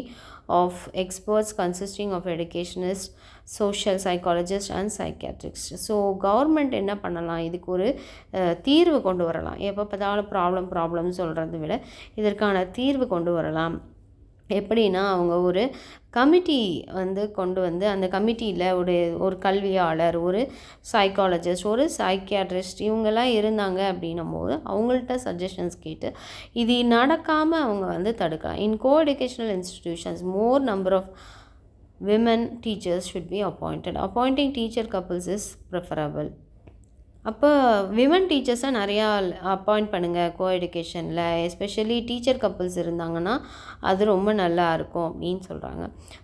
of experts consisting of educationists, social psychologists and psychiatrists. So government என்ன பண்ணலாம், இதுக்கு ஒரு தீர்வு கொண்டு வரலாம். எப்போ பார்த்தாலும் ப்ராப்ளம் சொல்கிறத விட இதற்கான தீர்வு கொண்டு வரலாம். எப்படின்னா அவங்க ஒரு கமிட்டி வந்து கொண்டு வந்து அந்த கமிட்டியில் ஒரு கல்வியாளர், ஒரு சைக்காலஜிஸ்ட், ஒரு சைக்கியாட்ரிஸ்ட் இவங்கெல்லாம் இருந்தாங்க அப்படின்னும் போது அவங்கள்ட்ட சஜஷன்ஸ் கேட்டு இது நடக்காமல் அவங்க வந்து தடுக்கலாம். In co educational institutions more number of women teachers should be appointed. Appointing teacher couples is preferable. அப்போ விமன் டீச்சர்ஸை நிறையா அப்பாயிண்ட் பண்ணுங்கள் கோ எஜுகேஷனில், எஸ்பெஷலி டீச்சர் கப்புள்ஸ் இருந்தாங்கன்னா அது ரொம்ப நல்லா இருக்கும் அப்படின்னு சொல்கிறாங்க.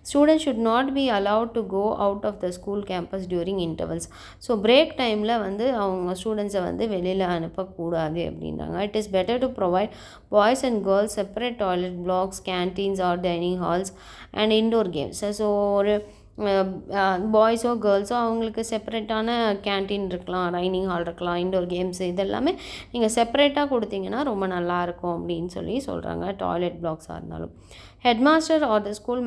Students should not be allowed to go out of the school campus during intervals. So break டைமில் வந்து அவங்க ஸ்டூடெண்ட்ஸை வந்து வெளியில் அனுப்பக்கூடாது அப்படின்றாங்க. It is better to provide boys and girls separate toilet blocks, canteens or dining halls and indoor games. So ஒரு பாய்ஸோ கேர்ள்ஸோ அவங்களுக்கு செப்பரேட்டான கேன்டீன் இருக்கலாம், டைனிங் ஹால் இருக்கலாம், இன்டோர் கேம்ஸு இதெல்லாமே நீங்கள் செப்பரேட்டாக கொடுத்தீங்கன்னா ரொம்ப நல்லாயிருக்கும் அப்படின்னு சொல்கிறாங்க. டாய்லெட் பிளாக்ஸாக இருந்தாலும் headmaster or the school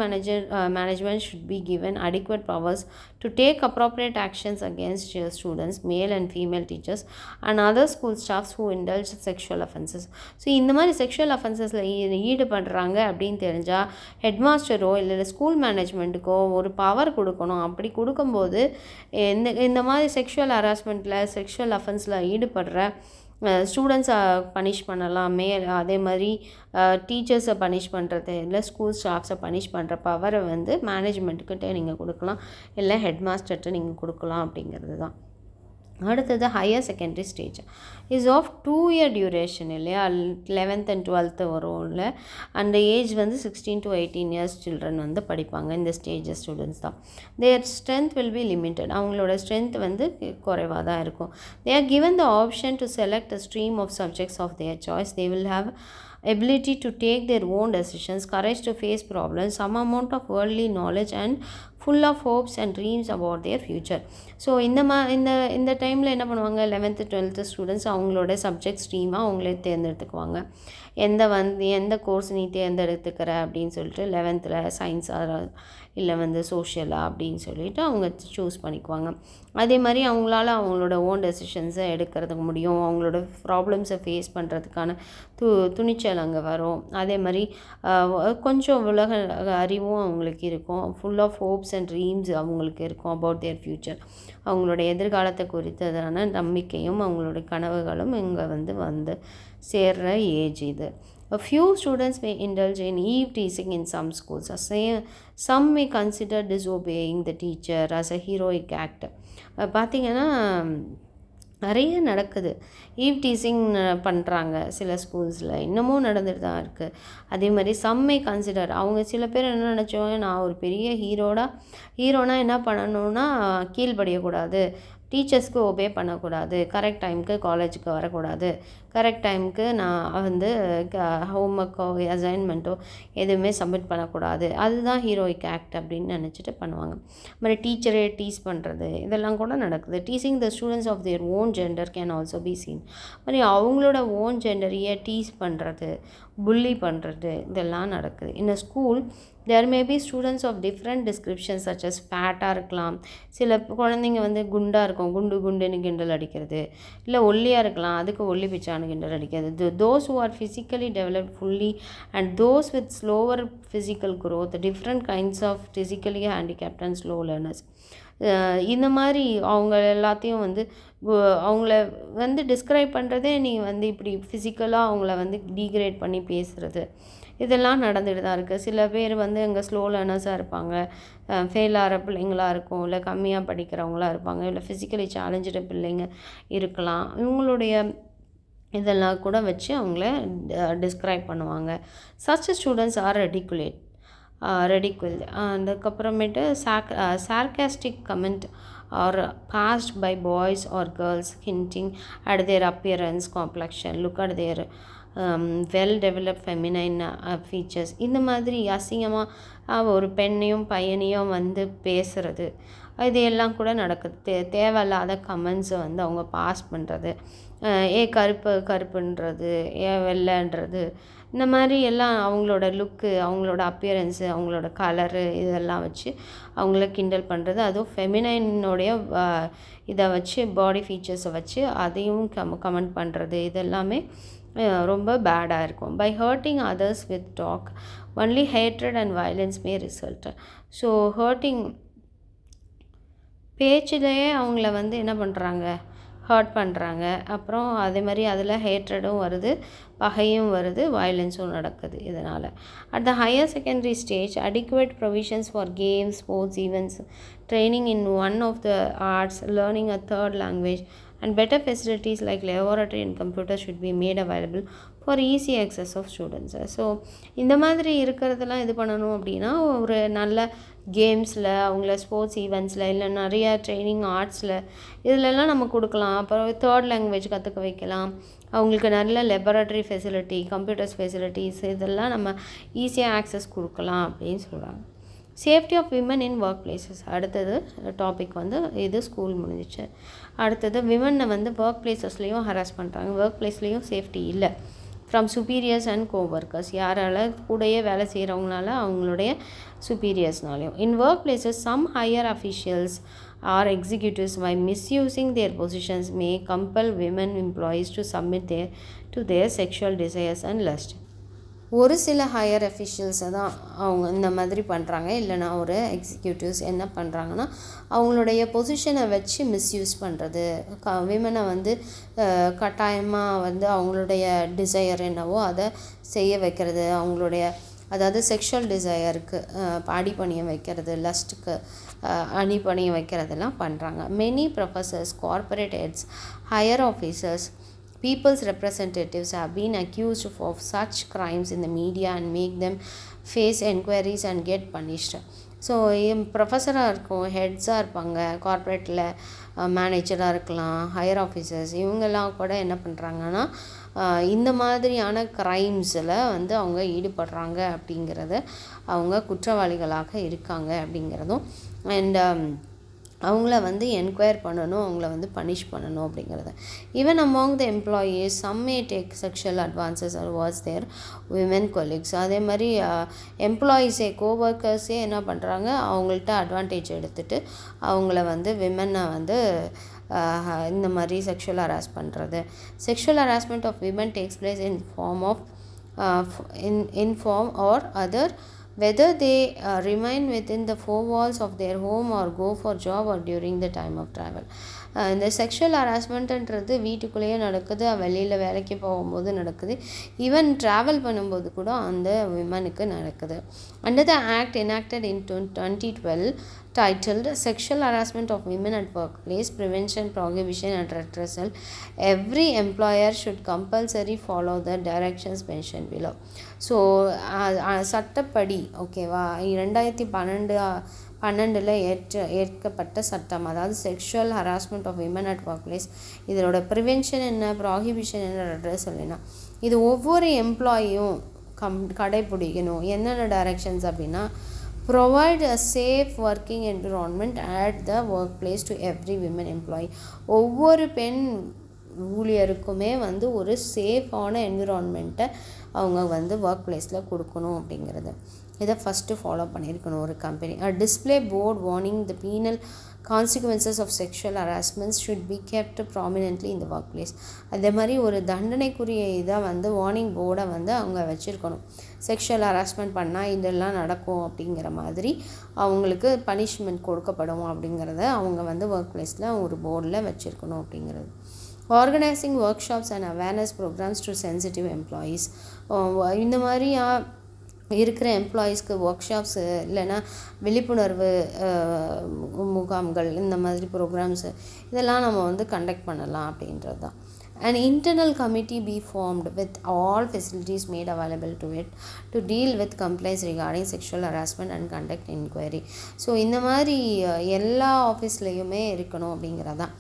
management should be given adequate powers to take appropriate actions against students, male and female teachers and other school staffs who indulge sexual offenses. So இந்த மாதிரி செக்ஷுவல் அஃபென்சஸில் ஈடுபடுறாங்க அப்படின்னு தெரிஞ்சால் ஹெட்மாஸ்டரோ இல்லை ஸ்கூல் மேனேஜ்மெண்ட்டுக்கோ ஒரு பவர் கொடுக்கணும். அப்படி கொடுக்கும்போது இந்த மாதிரி செக்ஷுவல் ஹராஸ்மெண்ட்டில், செக்ஷுவல் அஃபென்ஸில் ஈடுபடுற ஸ்டூடெண்ட்ஸை பனிஷ் பண்ணலாம். அதே மாதிரி டீச்சர்ஸை பனிஷ் பண்ணுறது இல்லை ஸ்கூல் ஸ்டாஃப்ஸை பனிஷ் பண்ணுற பவரை வந்து மேனேஜ்மெண்ட்டுக்கிட்ட நீங்கள் கொடுக்கலாம், இல்லை ஹெட் மாஸ்டர்கிட்ட நீங்கள் கொடுக்கலாம் அப்படிங்கிறது தான். அடுத்தது higher secondary stage is of 2 year duration இல்லையா. 11th and 12th வரும்ல. அந்த ஏஜ் வந்து 16 to 18 years சில்ட்ரன் வந்து படிப்பாங்க. இந்த ஸ்டேஜ் ஸ்டூடெண்ட்ஸ் தான். Their strength will be limited. அவங்களோட ஸ்ட்ரென்த் வந்து குறைவாக தான் இருக்கும். They are given the option to select a stream of subjects of their choice. They will have ability to take their own decisions, courage to face problems, some amount of worldly knowledge and full of hopes and dreams about their future. So இந்த டைமில் என்ன பண்ணுவாங்க, 11th 12th ஸ்டூடெண்ட்ஸ் அவங்களோட சப்ஜெக்ட் ஸ்ட்ரீமாக அவங்களே தேர்ந்தெடுத்துக்குவாங்க. எந்த கோர்ஸ் நீ தேர்ந்தெடுத்துக்கிற அப்படின்னு சொல்லிட்டு 11th சயின்ஸாக இல்லை வந்து சோஷியலாக அப்படின்னு சொல்லிட்டு அவங்க சூஸ் பண்ணிக்குவாங்க. அதே மாதிரி அவங்களால அவங்களோட ஓன் டெசிஷன்ஸை எடுக்கிறதுக்கு முடியும். அவங்களோட ப்ராப்ளம்ஸை ஃபேஸ் பண்ணுறதுக்கான துணிச்சல் அங்கே வரும். அதே மாதிரி கொஞ்சம் உலக அறிவும் அவங்களுக்கு இருக்கும். Full of hopes and dreams அவங்களுக்கு இருக்கும் அபவுட் தேர் ஃப்யூச்சர். அவங்களோட எதிர்காலத்தை குறித்ததான நம்பிக்கையும் அவங்களோட கனவுகளும் இங்கே வந்து சேர்ற ஏஜ் இது. A few students may indulge in eve teasing in some schools. Some may consider disobeying the teacher as a heroic act. பார்த்திங்கன்னா நிறைய நடக்குது. ஈவ் டீசிங் பண்ணுறாங்க சில ஸ்கூல்ஸில், இன்னமும் நடந்துட்டு தான் இருக்குது. அதே மாதிரி சம்மை கன்சிடர், அவங்க சில பேர் என்ன நினச்சோங்க, நான் ஒரு பெரிய ஹீரோனா என்ன பண்ணணுன்னா கீழ்படியக்கூடாது, டீச்சர்ஸ்க்கு ஒபே பண்ணக்கூடாது, கரெக்ட் டைமுக்கு காலேஜுக்கு வரக்கூடாது, கரெக்ட் டைமுக்கு நான் வந்து ஹோம்ஒர்க்கோ அசைன்மெண்ட்டோ எதுவுமே சப்மிட் பண்ணக்கூடாது, அதுதான் ஹீரோயிக் ஆக்ட் அப்படின்னு நினச்சிட்டு பண்ணுவாங்க. மாதிரி டீச்சரே டீஸ் பண்ணுறது இதெல்லாம் கூட நடக்குது. Teasing the students of their own gender can also be seen. மாதிரி அவங்களோட ஓன் ஜெண்டரையே டீஸ் பண்ணுறது, புல்லி பண்ணுறது இதெல்லாம் நடக்குது. In a school there may be students of different descriptions such as ஃபேட்டாக இருக்கலாம், சில குழந்தைங்க வந்து குண்டாக இருக்கும், குண்டுன்னு கிண்டல் அடிக்கிறது, இல்லை ஒல்லியாக இருக்கலாம், அதுக்கு ஒல்லி பிச்சான்னு கிண்டல் அடிக்கிறது. those who are physically developed fully and those with slower physical growth, different kinds of physically handicapped and slow learners. இந்த மாதிரி அவங்க எல்லாத்தையும் வந்து அவங்கள வந்து டிஸ்கிரைப் பண்ணுறதே நீ வந்து இப்படி ஃபிசிக்கலாக அவங்கள வந்து டீக்ரேட் பண்ணி பேசுகிறது இதெல்லாம் நடந்துகிட்டு தான் இருக்குது. சில பேர் வந்து இங்கே ஸ்லோ லேர்னர்ஸாக இருப்பாங்க, ஃபெயில் ஆகிற பிள்ளைங்களாக இருக்கும், இல்லை கம்மியாக படிக்கிறவங்களாக இருப்பாங்க, இல்லை ஃபிசிக்கலி சேலஞ்சு பிள்ளைங்க இருக்கலாம். இவங்களுடைய இதெல்லாம் கூட வச்சு அவங்கள டிஸ்கிரைப் பண்ணுவாங்க. Such students are ridicule. அதுக்கப்புறமேட்டு sarcastic comment or passed by boys or girls hinting at their appearance, complexion, look at their well developed feminine features. இந்த மாதிரி அசிங்கமாக ஒரு பெண்ணையும் பையனையும் வந்து பேசுகிறது இது எல்லாம் கூட நடக்குது. தேவையில்லாத கமெண்ட்ஸை வந்து அவங்க பாஸ் பண்ணுறது, கருப்புன்றது, வெள்ளைன்றது, இந்த மாதிரி எல்லாம் அவங்களோட லுக்கு, அவங்களோட அப்பியரன்ஸு, அவங்களோட கலரு இதெல்லாம் வச்சு அவங்கள கிண்டல் பண்ணுறது. அதுவும் ஃபெமினைனோடைய இதை வச்சு பாடி ஃபீச்சர்ஸை வச்சு அதையும் கமெண்ட் பண்ணுறது இதெல்லாமே ரொம்ப பேடாக இருக்கும். By hurting others with talk only hatred and violence may result. So hurting பேச்சிலேயே அவங்கள வந்து என்ன பண்ணுறாங்க, ஹர்ட் பண்ணுறாங்க. அப்புறம் அதே மாதிரி அதில் ஹேட்ரடும் வருது, பகையும் வருது, வயலன்ஸும் நடக்குது இதனால். At the higher secondary stage adequate provisions for games, sports events, training in one of the arts, learning a third language and better facilities like laboratory and computer should be made available for easy access of students. So இந்த மாதிரி இருக்கிறதெல்லாம் இது பண்ணணும் அப்படின்னா ஒரு நல்ல கேம்ஸில், அவங்கள ஸ்போர்ட்ஸ் ஈவெண்ட்ஸில், இல்லை நிறைய ட்ரைனிங் ஆர்ட்ஸில் இதிலெல்லாம் நம்ம கொடுக்கலாம். அப்புறம் தேர்ட் லாங்குவேஜ் கற்றுக்க வைக்கலாம். அவங்களுக்கு நல்ல லெபரட்டரி ஃபெசிலிட்டி, கம்ப்யூட்டர்ஸ் ஃபெசிலிட்டிஸ் இதெல்லாம் நம்ம ஈஸியாக ஆக்சஸ் கொடுக்கலாம் அப்படின்னு சொல்கிறாங்க. Safety of women in work places அடுத்தது டாபிக் வந்து இது ஸ்கூல் முடிஞ்சிச்சு. அடுத்தது விமனை வந்து ஒர்க் பிளேசஸ்லேயும் ஹராஸ் பண்ணுறாங்க. ஒர்க் பிளேஸ்லேயும் சேஃப்டி இல்லை. ஃப்ரம் சுப்பீரியர்ஸ் அண்ட் கோவர்க்கர்ஸ், யாரால் கூடயே வேலை செய்கிறவங்களால, அவங்களுடைய சுப்பீரியர்ஸ்னாலையும். In work places some higher officials or executives by misusing their positions may compel women employees to submit to their sexual desires and lust. ஒரு சில ஹையர் அஃபிஷியல்ஸை தான் அவங்க இந்த மாதிரி பண்ணுறாங்க. இல்லைனா ஒரு எக்ஸிக்யூட்டிவ்ஸ் என்ன பண்ணுறாங்கன்னா அவங்களுடைய பொசிஷனை வச்சு மிஸ்யூஸ் பண்ணுறது, விமனை வந்து கட்டாயமாக வந்து அவங்களுடைய டிசையர் என்னவோ அதை செய்ய வைக்கிறது, அவங்களுடைய அதாவது செக்ஷுவல் டிசையருக்கு அடிப்பணியம் வைக்கிறது, லஸ்ட்டுக்கு அடிப்பணியம் வைக்கிறதெல்லாம் பண்ணுறாங்க. Many professors, corporate heads, higher officers, people's representatives have been accused of such crimes in the media and make them face enquiries and get punished. So ப்ரொஃபஸராக இருக்கும், ஹெட்ஸாக இருப்பாங்க, கார்ப்பரேட்டில் மேனேஜராக இருக்கலாம், ஹையர் ஆஃபீஸர்ஸ், இவங்கெல்லாம் கூட என்ன பண்ணுறாங்கன்னா இந்த மாதிரியான க்ரைம்ஸில் வந்து அவங்க ஈடுபடுறாங்க அப்படிங்கிறத, அவங்க குற்றவாளிகளாக இருக்காங்க அப்படிங்கிறதும், அண்ட் அவங்கள வந்து என்கொயர் பண்ணணும், அவங்கள வந்து பனிஷ் பண்ணணும் அப்படிங்கிறது. Even among the employees some may take sexual advances towards their women colleagues. அதே மாதிரி எம்ப்ளாயீஸே, கோவர்க்கர்ஸே என்ன பண்ணுறாங்க, அவங்கள்ட்ட அட்வான்டேஜ் எடுத்துகிட்டு அவங்கள வந்து விமனை வந்து இந்த மாதிரி செக்ஷுவல் ஹராஸ் பண்ணுறது. Sexual harassment of women takes place in form of in form or other, whether they remain within the four walls of their home or go for job or during the time of travel. இந்த செக்ஷுவல் ஹராஸ்மெண்ட்டுன்றது வீட்டுக்குள்ளேயே நடக்குது, வெளியில் வேலைக்கு போகும்போது நடக்குது, ஈவன் ட்ராவல் பண்ணும்போது கூட அந்த விமனுக்கு நடக்குது. Under the act enacted in 2012 titled Sexual Harassment of Women at Workplace, Prevention, Prohibition and Redressal, every employer should compulsory follow the directions mentioned below. So சட்டப்படி ஓகேவா 2012 ஏற்கப்பட்ட சட்டம், அதாவது sexual harassment of women at work place, இதோட ப்ரிவென்ஷன் என்ன, ப்ராஹிபிஷன் என்ன, ரெட்ரஸல் என்ன, இது ஒவ்வொரு எம்ப்ளாயியும் கடைப்பிடிக்கணும். என்னென்ன டைரக்ஷன்ஸ் அப்படின்னா, provide a safe working environment at the workplace to every women employee. ஒவ்வொரு பெண் ஊழியருக்குமே வந்து ஒரு சேஃபான என்விரான்மெண்ட்டை அவங்க வந்து ஒர்க் பிளேஸில் கொடுக்கணும் அப்படிங்கிறது. இதை ஃபஸ்ட்டு ஃபாலோ பண்ணியிருக்கணும் ஒரு company. Display board warning the penal consequences of sexual harassments should be kept prominently இந்த ஒர்க் பிளேஸ். அதே மாதிரி ஒரு தண்டனைக்குரிய இதை வந்து வார்னிங் போர்டை வந்து அவங்க வச்சுருக்கணும். செக்ஷுவல் ஹராஸ்மெண்ட் பண்ணால் இதெல்லாம் நடக்கும் அப்படிங்கிற மாதிரி அவங்களுக்கு பனிஷ்மெண்ட் கொடுக்கப்படும் அப்படிங்கிறத அவங்க வந்து ஒர்க் பிளேஸில் ஒரு போர்டில் வச்சுருக்கணும் அப்படிங்கிறது. Organising workshops and awareness programmes to sensitive employees. இந்த மாதிரி இருக்கிற எம்ப்ளாயீஸ்க்கு ஒர்க் ஷாப்ஸு இல்லைன்னா விழிப்புணர்வு முகாம்கள், இந்த மாதிரி ப்ரோக்ராம்ஸு இதெல்லாம் நம்ம வந்து கண்டக்ட் பண்ணலாம் அப்படின்றது தான். An internal committee be formed with all facilities made available to it to deal with complaints regarding sexual harassment and conduct inquiry. So இந்த மாதிரி எல்லா ஆஃபீஸ்லேயுமே இருக்கணும் அப்படிங்கிறதான்.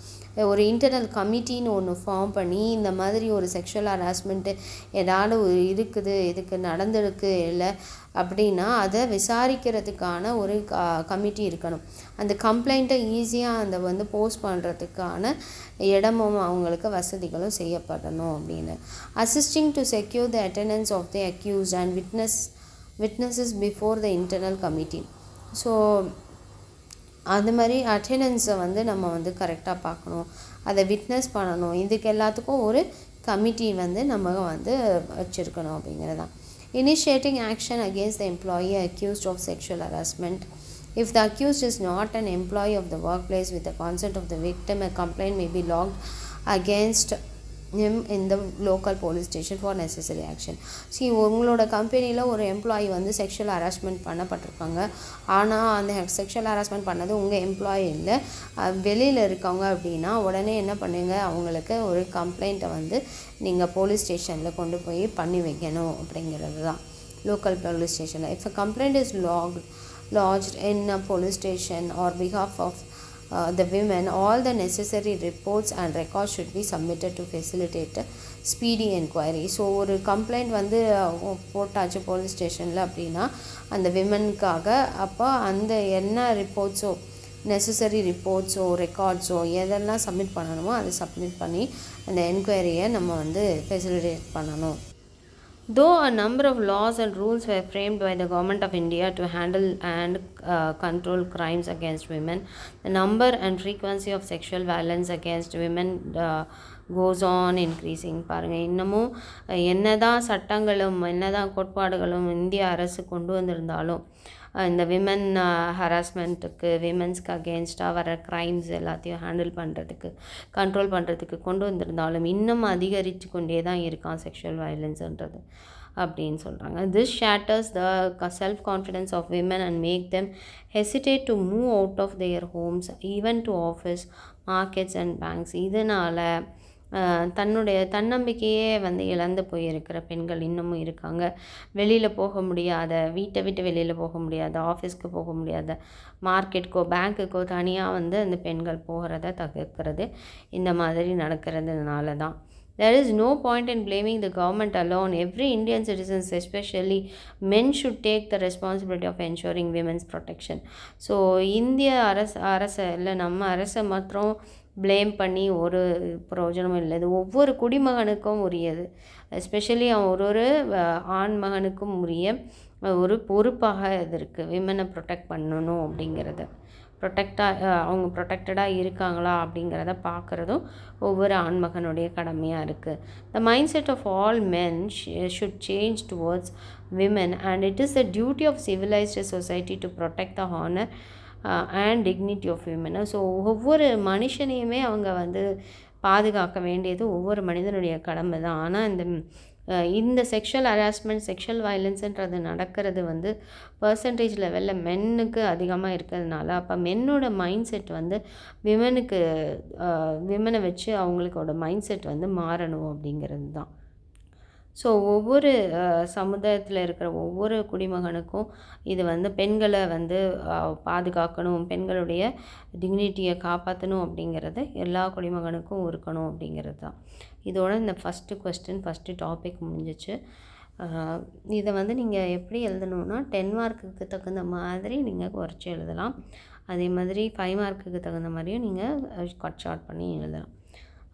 ஒரு இன்டர்னல் கமிட்டின்னு ஒன்று ஃபார்ம் பண்ணி இந்த மாதிரி ஒரு செக்ஷுவல் ஹராஸ்மெண்ட்டு ஏதாவது இருக்குது, இதுக்கு நடந்திருக்கு இல்லை அப்படின்னா அதை விசாரிக்கிறதுக்கான ஒரு கமிட்டி இருக்கணும். அந்த கம்ப்ளைண்ட்டை ஈஸியாக அந்த வந்து போஸ்ட் பண்ணுறதுக்கான இடமும் அவங்களுக்கு வசதிகளும் செய்யப்படணும் அப்படின்னு. Assisting to secure the attendance of the accused and witnesses before the internal committee. So அது மாதிரி அட்டெண்டன்ஸை வந்து நம்ம வந்து கரெக்டாக பார்க்கணும், அதை விட்னஸ் பண்ணணும். இதுக்கு எல்லாத்துக்கும் ஒரு கமிட்டி வந்து நம்ம வந்து வச்சுருக்கணும் அப்படிங்கிறது தான். Initiating action against the employee accused of sexual harassment. If the accused is not an employee of the workplace with the consent of the victim, a complaint may be logged against him in the local police station for necessary action. See, உங்களோட கம்பெனியில் ஒரு எம்ப்ளாயி வந்து செக்ஷுவல் ஹராஸ்மெண்ட் பண்ணப்பட்டிருக்காங்க. ஆனால் அந்த செக்ஷுவல் ஹராஸ்மெண்ட் பண்ணது உங்கள் எம்ப்ளாயி இல்லை, வெளியில் இருக்கவங்க அப்படின்னா உடனே என்ன பண்ணுங்க, அவங்களுக்கு ஒரு கம்ப்ளைண்ட்டை வந்து நீங்கள் போலீஸ் ஸ்டேஷனில் கொண்டு போய் பண்ணி வைக்கணும் அப்படிங்கிறது தான். லோக்கல் போலீஸ் ஸ்டேஷனில் if a complaint is lodged in a police station or behalf of the women, all the necessary reports and records should be submitted to facilitate speedy inquiry. So ஒரு கம்ப்ளைண்ட் வந்து போட்டாச்சு போலீஸ் ஸ்டேஷனில் அப்படின்னா அந்த விமனுக்காக, அப்போ அந்த என்ன ரிப்போர்ட்ஸோ நெசசரி ரிப்போர்ட்ஸோ ரெக்கார்ட்ஸோ எதெல்லாம் சப்மிட் பண்ணணுமோ அதை சப்மிட் பண்ணி அந்த என்கொயரியை நம்ம வந்து ஃபெசிலிட்டேட் பண்ணணும். Though a number of laws and rules were framed by the Government of India to handle and control crimes against women, the number and frequency of sexual violence against women goes on increasing. பாருங்கள், இன்னமும் என்னதான் சட்டங்களும் என்னதான் கோட்பாடுகளும் இந்திய அரசு கொண்டு வந்திருந்தாலும் இந்த விமன் ஹராஸ்மெண்ட்டுக்கு விமன்ஸ்க்கு அகேன்ஸ்டாக வர க்ரைம்ஸ் எல்லாத்தையும் ஹேண்டில் பண்ணுறதுக்கு கண்ட்ரோல் பண்ணுறதுக்கு கொண்டு வந்திருந்தாலும் இன்னும் அதிகரித்து கொண்டே தான் இருக்கான் செக்ஷுவல் வயலன்ஸுன்றது அப்படின்னு சொல்கிறாங்க. This shatters the self confidence of women and make them hesitate to move out of their homes even to office markets and banks. இதனால் தன்னுடைய தன்னம்பிக்கையே வந்து இழந்து போயிருக்கிற பெண்கள் இன்னமும் இருக்காங்க. வெளியில் போக முடியாத, வீட்டை விட்டு வெளியில் போக முடியாத, ஆஃபீஸ்க்கு போக முடியாத, மார்க்கெட்டுக்கோ பேங்க்குக்கோ தனியாக வந்து அந்த பெண்கள் போகிறத தவிர்க்கிறது இந்த மாதிரி நடக்கிறதுனால தான். There is no point in blaming the government alone. Every Indian citizen, especially men, should take the responsibility of ensuring women's protection. So இந்திய அரசை இல்லை நம்ம அரசை மாத்திரம் ப்ளேம் பண்ணி ஒரு பிரயோஜனமும் இல்லை. இது ஒவ்வொரு குடிமகனுக்கும் உரியது, எஸ்பெஷலி ஒரு ஆண் மகனுக்கும் உரிய ஒரு பொறுப்பாக இது இருக்குது. விமனை ப்ரொடெக்ட் பண்ணணும் அப்படிங்கிறது, அவங்க ப்ரொடெக்டடாக இருக்காங்களா அப்படிங்கிறத பார்க்குறதும் ஒவ்வொரு ஆண்மகனுடைய கடமையாக இருக்குது. The mindset of all men should change towards women and it is the duty of civilised society to protect the honour and dignity of women. So ஒவ்வொரு மனுஷனையுமே அவங்க வந்து பாதுகாக்க வேண்டியது ஒவ்வொரு மனிதனுடைய கடமை தான். ஆனால் இந்த செக்ஷுவல் ஹராஸ்மெண்ட் செக்ஷுவல் வயலன்ஸுன்றது நடக்கிறது வந்து பர்சன்டேஜ் லெவலில் மென்னுக்கு அதிகமாக இருக்கிறதுனால, அப்போ மென்னோட மைண்ட் செட் வந்து விமனை வச்சு அவங்களுக்கோட மைண்ட் செட் வந்து மாறணும் அப்படிங்கிறது தான். ஸோ ஒவ்வொரு சமுதாயத்தில் இருக்கிற ஒவ்வொரு குடிமகனுக்கும் இது வந்து பெண்களை வந்து பாதுகாக்கணும், பெண்களுடைய டிக்னிட்டியை காப்பாற்றணும் அப்படிங்கிறது எல்லா குடிமகனுக்கும் இருக்கணும் அப்படிங்கிறது தான். இதோட இந்த ஃபஸ்ட்டு டாபிக் முடிஞ்சிச்சு. இதை வந்து நீங்கள் எப்படி எழுதணுன்னா 10 மார்க்குக்கு தகுந்த மாதிரி நீங்கள் குறைச்சி எழுதலாம். அதே மாதிரி 5 மார்க்குக்கு தகுந்த மாதிரியும் நீங்கள் கட் ஷார்ட் பண்ணி எழுதலாம்.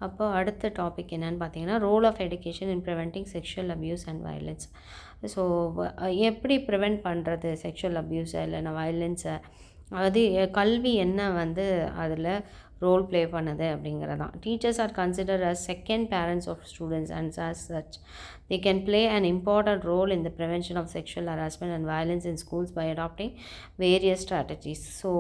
அப்போ அடுத்த டாபிக் என்னென்னு பார்த்தீங்கன்னா, role of education in preventing sexual abuse and violence. So எப்படி ப்ரிவெண்ட் பண்ணுறது செக்ஷுவல் அப்யூஸை இல்லைன்னா வயலன்ஸை, அது கல்வி என்ன வந்து அதில் ரோல் ப்ளே பண்ணுது அப்படிங்கிறதான். Teachers are consider as second parents of students and as such they can play an important role in the prevention of sexual harassment and violence in schools by adopting various strategies. So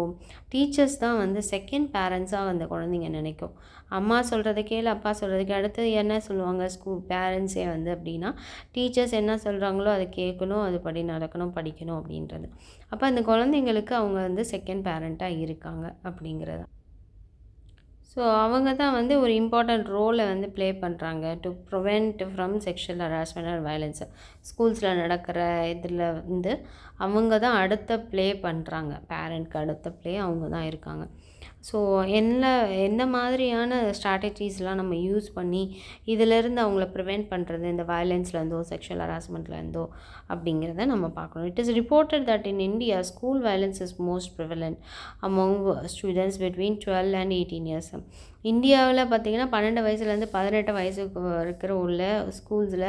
teachers தான் வந்து செகண்ட் பேரண்ட்ஸாக அந்த குழந்தைங்க நினைக்கும். அம்மா சொல்கிறத கேளு, அப்பா சொல்கிறதுக்கு அடுத்து என்ன சொல்லுவாங்க ஸ்கூல் பேரண்ட்ஸே வந்து அப்படின்னா, டீச்சர்ஸ் என்ன சொல்கிறாங்களோ அதை கேட்கணும், அதுபடி நடக்கணும், படிக்கணும் அப்படின்றது. அப்போ அந்த குழந்தைங்களுக்கு அவங்க வந்து செகண்ட் பேரண்ட்டாக இருக்காங்க அப்படிங்கிறது. ஸோ அவங்க தான் வந்து ஒரு இம்பார்ட்டண்ட் ரோலை வந்து ப்ளே பண்ணுறாங்க to prevent from sexual harassment and violence. ஸ்கூல்ஸில் நடக்கிற இதில் வந்து அவங்க தான் அடுத்த ப்ளே பண்ணுறாங்க, பேரண்ட்க்கு அடுத்த ப்ளே அவங்க தான் இருக்காங்க. ஸோ எந்த மாதிரியான ஸ்ட்ராட்டஜிஸ்லாம் நம்ம யூஸ் பண்ணி இதிலேருந்து அவங்கள ப்ரிவெண்ட் பண்ணுறது, இந்த வயலன்ஸ்லேருந்தோ செக்ஷுவல் ஹராஸ்மெண்ட்லேருந்தோ அப்படிங்கிறத நம்ம பார்க்கணும். It is reported that in India school violence is most prevalent among students between 12 and 18 years. இந்தியாவில் பார்த்திங்கன்னா 12 வயசுலேருந்து 18 வயசுக்கு இருக்கிற உள்ள ஸ்கூல்ஸில்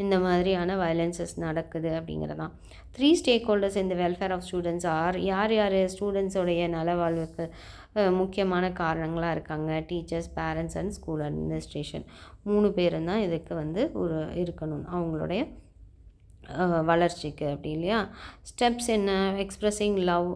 இந்த மாதிரியான வயலன்சஸ் நடக்குது அப்படிங்கிறதான். 3 ஸ்டேக் ஹோல்டர்ஸ் இந்த வெல்ஃபேர் ஆஃப் ஸ்டூடெண்ட்ஸ் யார் யார் ஸ்டூடெண்ட்ஸோடைய நலவாழ்வுக்கு முக்கியமான காரணங்களாக இருக்காங்க. Teachers, parents and school administration 3 பேரும் தான் இதுக்கு வந்து இருக்கணும் அவங்களுடைய வளர்ச்சிக்கு, அப்படி இல்லையா. ஸ்டெப்ஸ் என்ன? Expressing love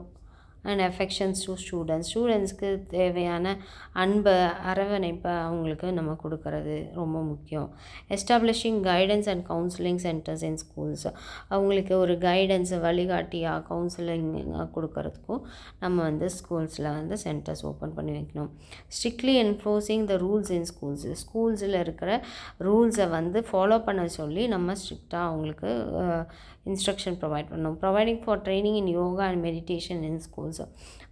and affections to ஸ்டூடெண்ட்ஸ்க்கு தேவையான அன்பை, அரவணைப்பை அவங்களுக்கு நம்ம கொடுக்கறது ரொம்ப முக்கியம். Establishing guidance and counselling centres in schools, அவங்களுக்கு ஒரு கைடன்ஸை, வழிகாட்டியாக, கவுன்சிலிங் கொடுக்கறதுக்கும் நம்ம வந்து ஸ்கூல்ஸில் வந்து சென்டர்ஸ் ஓப்பன் பண்ணி வைக்கணும். Strictly enforcing the rules in ஸ்கூல்ஸில் இருக்கிற ரூல்ஸை வந்து ஃபாலோ பண்ண சொல்லி நம்ம ஸ்ட்ரிக்டாக அவங்களுக்கு இன்ஸ்ட்ரக்ஷன் ப்ரொவைட் பண்ணணும். Providing for training in yoga and meditation in schools,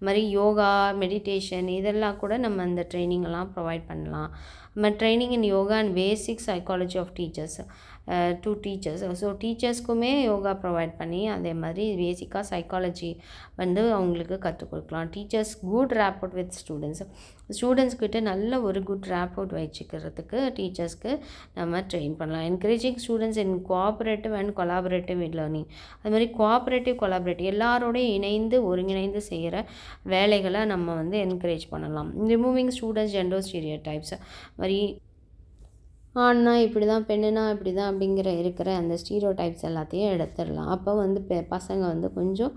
மாதிரி யோகா, மெடிடேஷன் இதெல்லாம் கூட நம்ம அந்த ட்ரைனிங்கெல்லாம் ப்ரொவைட் பண்ணலாம். நம்ம training in yoga and basic psychology of teachers to teachers. So டீச்சர்ஸ்க்குமே யோகா ப்ரொவைட் பண்ணி அதே மாதிரி பேசிக்காக சைக்காலஜி வந்து அவங்களுக்கு கற்றுக் கொடுக்கலாம். டீச்சர்ஸ் குட் ரேப்போர்ட் வித் ஸ்டூடெண்ட்ஸ்கிட்ட நல்ல ஒரு குட் ரேப்போர்ட் வச்சுக்கிறதுக்கு டீச்சர்ஸ்க்கு நம்ம ட்ரெயின் பண்ணலாம். Encouraging students in cooperative and collaborative learning, அது மாதிரி கோஆப்ரேட்டிவ், கொலாபரேட்டிவ் எல்லாரோடையும் ஒருங்கிணைந்து செய்கிற வேலைகளை நம்ம வந்து என்கரேஜ் பண்ணலாம். ரிமூவிங் ஸ்டூடெண்ட்ஸ் ஜெண்டர் ஸ்டீரியோடைப்ஸ், மாதிரி ஆண்னா இப்படி தான், பெண்ணுனா இப்படி தான் இருக்கிற அந்த ஸ்டீரியோடைப்ஸ் எல்லாத்தையும் எடுத்துடலாம். அப்போ வந்து பசங்க வந்து கொஞ்சம்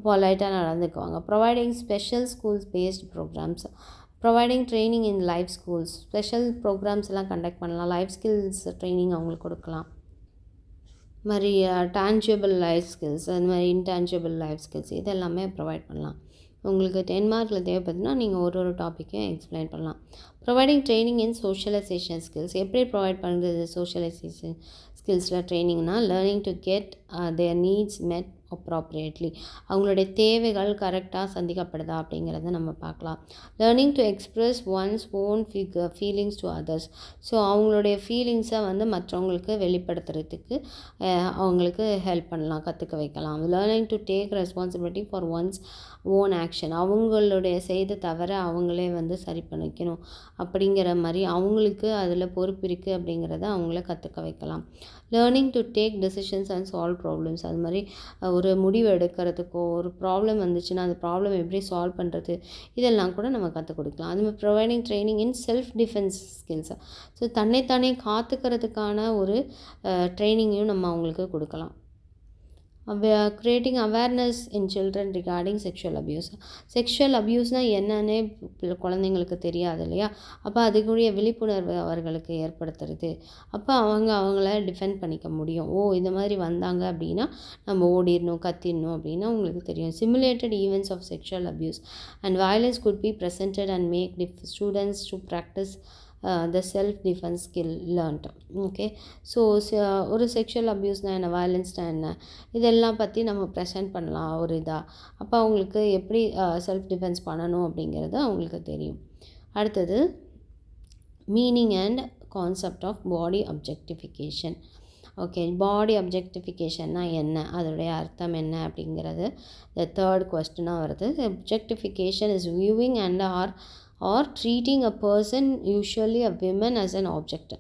பொலைட்டாக நடந்துக்குவாங்க. Providing special schools based programs, providing training in life schools, special programs எல்லாம் கண்டக்ட் பண்ணலாம். லைஃப் ஸ்கில்ஸ் ட்ரைனிங் அவங்களுக்கு கொடுக்கலாம். மாதிரி டான்ஜிபிள் லைஃப் ஸ்கில்ஸ், அந்த மாதிரி இன்டான்ஜிபிள் லைஃப் ஸ்கில்ஸ் இதெல்லாமே ப்ரொவைட் பண்ணலாம். உங்களுக்கு 10 மார்க்கில் தேவைப்படுதுன்னா நீங்கள் ஒரு டாப்பிக்கையும் எக்ஸ்பிளைன் பண்ணலாம். Providing training in socialisation skills, எப்படி ப்ரொவைட் பண்ணுறது சோஷியலைசேஷன் ஸ்கில்ஸில் ட்ரைனிங்னா, learning to get their needs met appropriately, அவங்களுடைய தேவைகள் கரெக்டாக சந்திக்கப்படுதா அப்படிங்கிறத நம்ம பார்க்கலாம். Learning to express once own feelings to others, so அவங்களுடைய ஃபீலிங்ஸை வந்து மற்றவங்களுக்கு வெளிப்படுத்துறதுக்கு அவங்களுக்கு ஹெல்ப் பண்ணலாம், கற்றுக்க வைக்கலாம். Learning to take responsibility for once own action, அவங்களுடைய செய்த தவிர அவங்களே வந்து சரி பண்ணிக்கணும் அப்படிங்கிற மாதிரி அவங்களுக்கு அதில் பொறுப்பு இருக்குது அப்படிங்கிறத அவங்கள கற்றுக்க வைக்கலாம். Learning to take decisions and solve problems, அது மாதிரி ஒரு முடிவு எடுக்கிறதுக்கோ, ஒரு ப்ராப்ளம் வந்துச்சுன்னா அந்த ப்ராப்ளம் எப்படி சால்வ் பண்ணுறது இதெல்லாம் கூட நம்ம கற்றுக் கொடுக்கலாம். அது மாதிரி ப்ரொவைடிங் ட்ரைனிங் இன் செல்ஃப் டிஃபென்ஸ் ஸ்கில்ஸ், ஸோ தன்னைத்தானே காத்துக்கிறதுக்கான ஒரு ட்ரைனிங்கையும் நம்ம அவங்களுக்கு கொடுக்கலாம். creating awareness in children regarding sexual அப்யூஸ்னால் என்னன்னே குழந்தைங்களுக்கு தெரியாது இல்லையா. அப்போ அதுக்குரிய விழிப்புணர்வு அவர்களுக்கு ஏற்படுத்துறது. அப்போ அவங்கள டிஃபெண்ட் பண்ணிக்க முடியும். இந்த மாதிரி வந்தாங்க அப்படின்னா நம்ம ஓடிடணும், கத்திடணும் அப்படின்னு அவங்களுக்கு தெரியும். Simulated events of sexual abuse and violence could be presented and make students to practice the self defense skill learned. Okay, so ஒரு செக்ஷுவல் அப்யூஸ்னால் என்ன, வயலன்ஸ்னால் என்ன, இதெல்லாம் பற்றி நம்ம ப்ரெசென்ட் பண்ணலாம் ஒரு இதாக. அப்போ அவங்களுக்கு எப்படி செல்ஃப் டிஃபென்ஸ் பண்ணணும் அப்படிங்கிறது அவங்களுக்கு தெரியும். அடுத்தது meaning and concept of body objectification. Okay, body அப்ஜெக்டிஃபிகேஷன்னா என்ன, அதோடைய அர்த்தம் என்ன அப்படிங்கிறது the third கொஸ்டினாக வருது. Objectification is viewing and or treating a person, usually a woman, as an object.